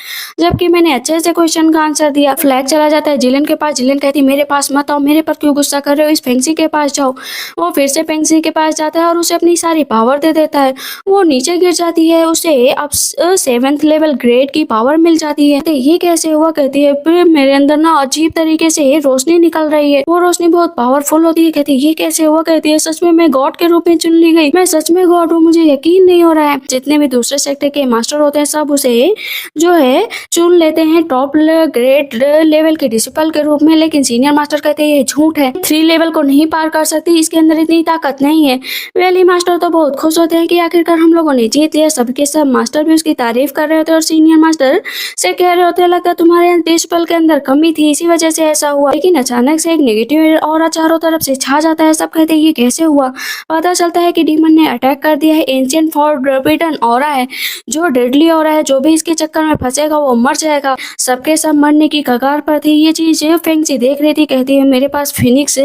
जबकि मैंने अच्छे से क्वेश्चन का आंसर दिया। फ्लैग चला जाता है जिलन के पास। जिलन कहती मेरे पास मत आओ, मेरे पर क्यों गुस्सा कर रहे हो, इस फेंक्सी के पास जाओ। वो फिर से फेंक्सी के पास जाता है और उसे अपनी सारी पावर दे देता है। वो नीचे गिर जाती है, उसे अब 7th लेवल ग्रेड की पावर मिल जाती है। ये कैसे हुआ? कहती है फिर मेरे अंदर ना अजीब तरीके से रोशनी निकल रही है, वो रोशनी बहुत पावरफुल होती है। कहती है ये कैसे हुआ? कहती है सच में मैं गॉड के रूप में चुन ली गई, मैं सच में गॉड हूँ, मुझे यकीन नहीं हो रहा है। जितने भी दूसरे सेक्टर के मास्टर होते हैं सब उसे जो है चुन लेते हैं टॉप ग्रेड लेवल के डिसिपल के रूप में, लेकिन सीनियर मास्टर कहते हैं ये झूठ है, 3 लेवल को नहीं पार कर सकती, इसके अंदर इतनी ताकत नहीं है। वेली मास्टर तो बहुत खुश होते हैं कि आखिरकार हम लोगों ने जीत लिया। सबके सब मास्टर भी उसकी तारीफ कर रहे होते हैं और सीनियर मास्टर से कह रहे होते हैं लगता है तुम्हारे डिसिपल के अंदर कमी थी इसी वजह से ऐसा हुआ। लेकिन अचानक से एक नेगेटिव और चारों तरफ से छा जाता है। सब कहते हैं ये कैसे हुआ? पता चलता है कि डीमन ने अटैक कर दिया है। एंशिएंट फॉरबिडन ऑरा है जो डेडली ऑरा है, जो भी इसके चक्कर में फंसेगा वो मर जाएगा। सबके सब मरने की कगार पर थी। ये चीज फेंक्सी देख रही थी। कहती है मेरे पास फिनिक्स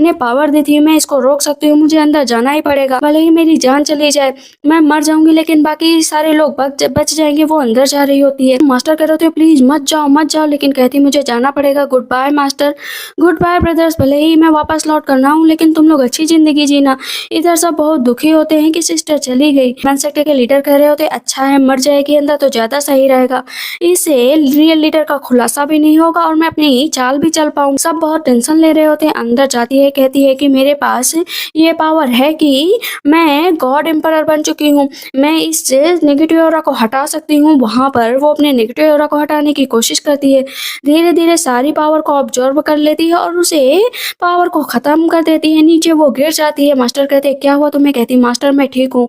ने पावर दी थी, मैं इसको रोक सकती हूँ, मुझे अंदर जाना ही पड़ेगा, भले ही मेरी जान चली जाए, मैं मर जाऊंगी लेकिन बाकी सारे लोग बच जाएंगे। वो अंदर जा रही होती है। मास्टर कह रहे होते प्लीज मत जाओ, लेकिन कहती मुझे जाना पड़ेगा। Good bye master, good bye brothers, भले ही मैं वापस लौट कर ना हूँ लेकिन तुम लोग अच्छी जिंदगी जीना। इधर सब बहुत दुखी होते हैं कि सिस्टर चली गई। मैन सेक्टर के लीडर कह रहे होते अच्छा है मर जाएगी अंदर तो ज्यादा सही रहेगा, इससे रियल लीडर का खुलासा भी नहीं होगा और मैं अपनी चाल भी चल पाऊंगा। सब बहुत टेंशन ले रहे होते हैं। अंदर जाती है, कहती है कि मेरे पास ये पावर है कि मैं गॉड एम्परर बन चुकी हूँ, मैं इस नेगेटिव ऑरा को हटा सकती हूँ। वहां पर वो अपने नेगेटिव ऑरा को हटाने की कोशिश करती है, धीरे धीरे सारी पावर को ऑब्जर्व कर लेती है और उसे पावर को खत्म कर देती है। नीचे वो गिर जाती है। मास्टर कहते क्या हुआ तुम्हें? कहती मास्टर मैं ठीक हूँ,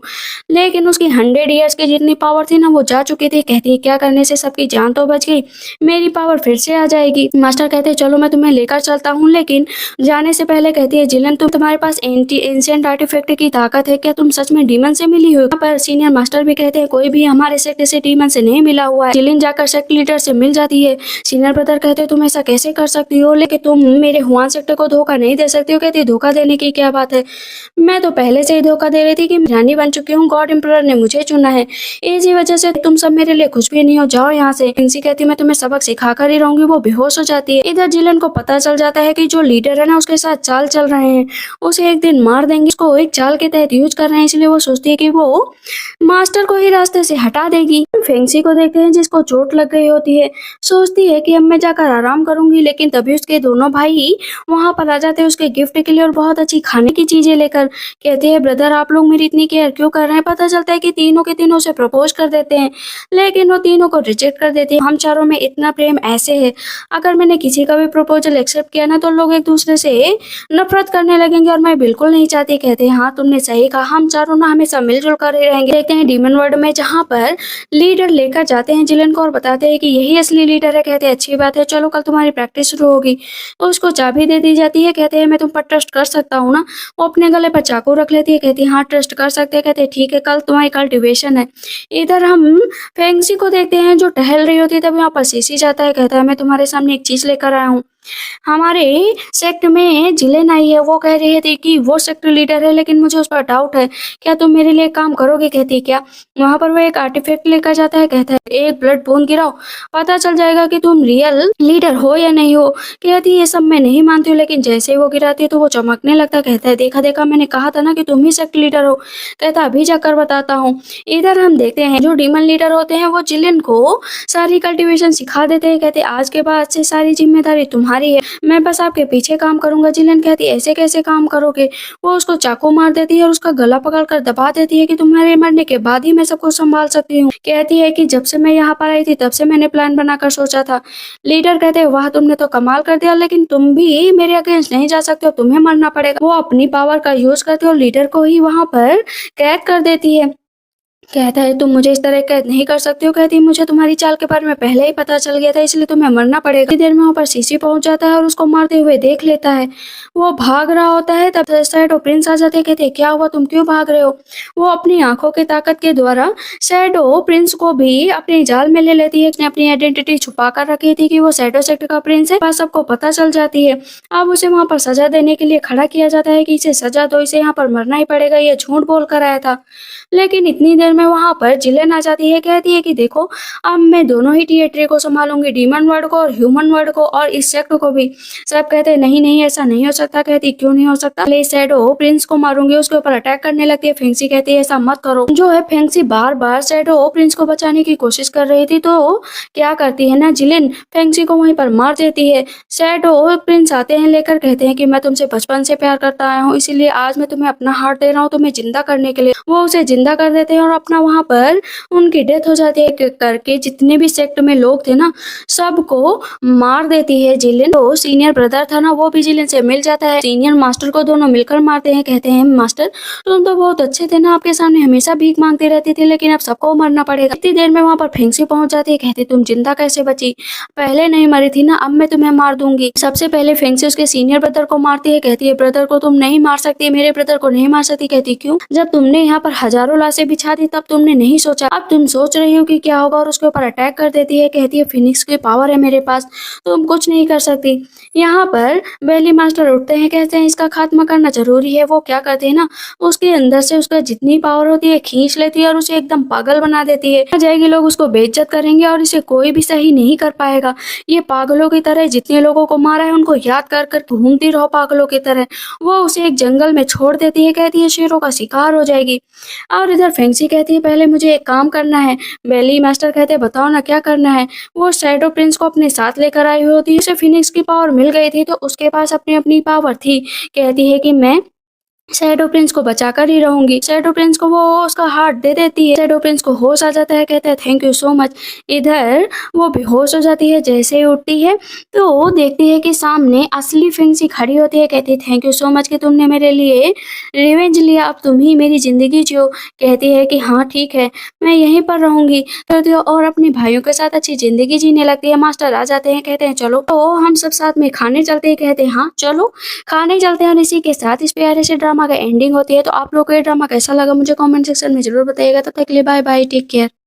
लेकिन उसकी 100 ईयर्स की जितनी पावर थी ना वो जा चुकी थी। कहती क्या करने से सबकी जान तो बच गई, मेरी पावर फिर से आ जाएगी। मास्टर कहते चलो मैं तुम्हें लेकर चलता हूँ, लेकिन जाने से पहले कहती है जिलन तुम्हारे पास एंशिएंट आर्टिफैक्ट की ताकत है क्या, तुम सच में डीमन से मिली हो? पर सीनियर मास्टर भी कहते हैं कोई भी हमारे सेक्टर से डीमन से से नहीं मिला हुआ है। जिलिन जाकर सेक्ट लीडर से मिल जाती है। सीनियर ब्रदर कहते तुम ऐसा कैसे कर सकती हो, लेकिन तुम मेरे हुआन सेक्टर को धोखा नहीं दे सकती हो। कहती धोखा देने की क्या बात है, मैं तो पहले से ही धोखा दे रही थी कि मैं रानी बन चुकी हूँ, गॉड एम्परर ने मुझे चुना है, इसी वजह से तुम सब मेरे लिए कुछ भी नहीं हो, जाओ यहाँ से। फिंक्सी कहती मैं तुम्हें सबक सिखा कर ही रहूंगी। वो बेहोश हो जाती है। इधर जिलन को पता चल जाता है कि जो लीडर है ना उसके साथ चाल चल रहे हैं, उसे एक दिन मार देंगे। उसको एक चाल के तहत यूज कर रहे हैं, इसलिए वो सोचती है कि वो मास्टर को ही रास्ते से हटा देगी। फेंक्सी को देखते हैं जिसको चोट लग गई होती है। सोचती है कि अब मैं जाकर आराम करूंगी, लेकिन तभी उसके दोनों भाई वहां पर आ जाते हैं उसके गिफ्ट के लिए और बहुत अच्छी खाने की चीजें लेकर। कहते हैं ब्रदर आप लोग मेरी इतनी केयर क्यों कर रहे हैं। पता चलता है कि तीनों के तीनों से प्रपोज कर देते हैं, लेकिन वो तीनों को रिजेक्ट कर देती है। हम चारों में इतना प्रेम ऐसे है, अगर मैंने किसी का भी प्रपोजल एक्सेप्ट किया ना तो लोग एक दूसरे से नफरत करने लगेंगे और मैं बिल्कुल नहीं चाहती। कहते हैं हाँ तुमने सही कहा, हम चारों ना हमेशा मिलजुल कर ही रहेंगे। देखते हैं डीमन वर्ल्ड में, जहाँ पर लीडर लेकर जाते हैं जिलन को और बताते हैं कि यही असली लीडर है। कहते हैं अच्छी बात है, चलो कल तुम्हारी प्रैक्टिस शुरू होगी। तो उसको चाबी दे दी जाती है। कहते हैं मैं तुम पर ट्रस्ट कर सकता हूँ ना। वो अपने गले पर चाकू रख लेती है। कहती है हाँ ट्रस्ट कर सकते हैं। कहते हैं ठीक है, कल तुम्हारी कल्टिवेशन है। इधर हम फेंगसी को देखते हैं जो टहल रही होती है, तब यहाँ पर सीसी जाता है। कहता है मैं तुम्हारे सामने एक चीज लेकर आया हूँ। हमारे सेक्ट में जिलेन आई है, वो कह रही थी कि वो सेक्ट लीडर है, लेकिन मुझे उस पर डाउट है, क्या तुम मेरे लिए काम करोगे। कहती है क्या। वहां पर वो एक आर्टिफैक्ट लेकर जाता है। कहता है एक ब्लड बूंद गिराओ, पता चल जाएगा कि तुम रियल लीडर हो या नहीं हो। कहती है ये सब मैं नहीं मानती हूँ, लेकिन जैसे ही वो गिराती है तो वो चमकने लगता। कहता है देखा देखा, मैंने कहा था ना कि तुम ही सेक्ट लीडर हो। कहता अभी जाकर बताता हूँ। इधर हम देखते हैं जो डीमन लीडर होते हैं वो जिलेन को सारी कल्टीवेशन सिखा देते हैं। कहते आज के बाद से सारी जिम्मेदारी तुम्हारी है, मैं बस आपके पीछे काम करूंगा। जिलेन कहती ऐसे कैसे काम करोगे। वो उसको चाकू मार देती है और उसका गला पकड़कर दबा देती है कि तुम्हारे मरने के बाद ही मैं सब कुछ संभाल सकती हूँ। कहती है कि जब से मैं यहाँ पर आई थी तब से मैंने प्लान बनाकर सोचा था। लीडर कहते हैं वाह तुमने तो कमाल कर दिया, लेकिन तुम भी मेरे अगेंस्ट नहीं जा सकते हो, तुम्हें मरना पड़ेगा। वो अपनी पावर का यूज करती है और लीडर को ही वहां पर कैद कर देती है। कहता है तुम मुझे इस तरह कैद नहीं कर सकते हो। कहती है मुझे तुम्हारी चाल के बारे में पहले ही पता चल गया था, इसलिए तुम्हें मरना पड़ेगा। इतनी देर में वहाँ पर सीसी पहुंच जाता है और उसको मारते हुए देख लेता है। वो भाग रहा होता है, तब शैडो प्रिंस आ जाते हैं। कहते हैं क्या हुआ, तुम क्यों भाग रहे हो। वो अपनी आंखों की ताकत के द्वारा शैडो प्रिंस को भी अपने जाल में ले लेती है। उसने अपनी आइडेंटिटी छुपा कर रखी थी कि वो शैडो सेक्टर का प्रिंस है, बस सबको पता चल जाती है। अब उसे वहां पर सजा देने के लिए खड़ा किया जाता है कि इसे सजा दो, इसे यहाँ पर मरना ही पड़ेगा, ये झूठ बोल कर आया था। लेकिन इतनी देर में वहां पर जिलेन आ जाती है। कहती है कि देखो अब मैं दोनों ही टेरिटरी को संभालूंगी, डीमन वर्ल्ड को और ह्यूमन वर्ल्ड को और इस सेक्ट को भी। सब कहते हैं नहीं नहीं ऐसा नहीं हो सकता। कहती क्यों नहीं हो सकता, ले शैडो प्रिंस को मारूंगी। उसके ऊपर अटैक करने लगती है। फेंक्सी कहती है ऐसा मत करो। जो है फेंक्सी बार बार शैडो प्रिंस को बचाने की कोशिश कर रही थी, तो क्या करती है ना जिलेन फेंक्सी को वहीं पर मार देती है। शैडो प्रिंस आते हैं लेकर, कहते हैं कि मैं तुमसे बचपन से प्यार करता आया हूँ, इसीलिए आज मैं तुम्हें अपना हार्ट दे रहा हूँ तुम्हें जिंदा करने के लिए। वो उसे जिंदा कर देते हैं और अपना वहां पर उनकी डेथ हो जाती है। एक एक करके जितने भी सेक्ट में लोग थे ना सबको मार देती है जिलेन। तो सीनियर ब्रदर था ना वो भी जिलेन से मिल जाता है। सीनियर मास्टर को दोनों मिलकर मारते हैं। कहते हैं मास्टर तुम तो बहुत अच्छे थे ना, आपके सामने हमेशा भीख मांगती रहती थी, लेकिन अब सबको मरना पड़ेगा। इतनी देर में वहां पर फेंक्सी पहुंच जाती है। कहती तुम जिंदा कैसे बची, पहले नहीं मरी थी ना, अब मैं तुम्हें मार दूंगी। सबसे पहले फेंक्सी उसके सीनियर ब्रदर को मारती है। कहती है ब्रदर को तुम नहीं मार सकती, मेरे ब्रदर को नहीं मार सकती। कहती क्यों, जब तुमने यहाँ पर हजारों लाशें बिछा दी तब तुमने नहीं सोचा, अब तुम सोच रही हो कि क्या होगा, और उसके ऊपर अटैक कर देती है। कहती है फिनिक्स की पावर है मेरे पास, तुम कुछ नहीं कर सकती। यहाँ पर बेली मास्टर उठते हैं, कहते हैं इसका खात्मा करना जरूरी है। वो क्या करते हैं ना उसके अंदर से उसका जितनी पावर होती है खींच लेती है और उसे एकदम पागल बना देती है। जाएगी लोग उसको बेइज्जत करेंगे और इसे कोई भी सही नहीं कर पाएगा। ये पागलों की तरह जितने लोगों को मारा है उनको याद कर कर घूमती रहो पागलों की तरह। वो उसे एक जंगल में छोड़ देती है। कहती है शेरों का शिकार हो जाएगी। और इधर फेंक्सी कहती है पहले मुझे एक काम करना है। बेली मास्टर कहते हैं बताओ ना क्या करना है। वो शैडो प्रिंस को अपने साथ लेकर आई हुई होती है। उसे फिनिक्स की पावर मिल गई थी तो उसके पास अपनी अपनी पावर थी। कहती है कि मैं शैडो प्रिंस को बचाकर ही रहूंगी। शैडो प्रिंस को वो उसका हार्ट दे देती है। शैडो प्रिंस को होश आ जाता है। कहता है थैंक यू सो मच। इधर वो बेहोश हो जाती है। जैसे ही उठती है तो देखती है कि सामने असली फेंक्सी खड़ी होती है। कहती है थैंक यू सो मच कि तुमने मेरे लिए रिवेंज लिया, अब तुम ही मेरी जिंदगी जियो। कहती है कि हाँ ठीक है मैं यहीं पर रहूंगी। कहती है और अपने भाइयों के साथ अच्छी जिंदगी जीने लगती है। मास्टर आ जाते हैं। कहते हैं चलो तो हम सब साथ में खाने चलते हैं। कहते हैं हाँ चलो खाने चलते हैं। और इसी के साथ इस प्यारे से ड्रामा का एंडिंग होती है। तो आप लोगों को ये ड्रामा कैसा लगा मुझे कमेंट सेक्शन में जरूर बताइएगा। तब तक के लिए बाय बाय, टेक केयर।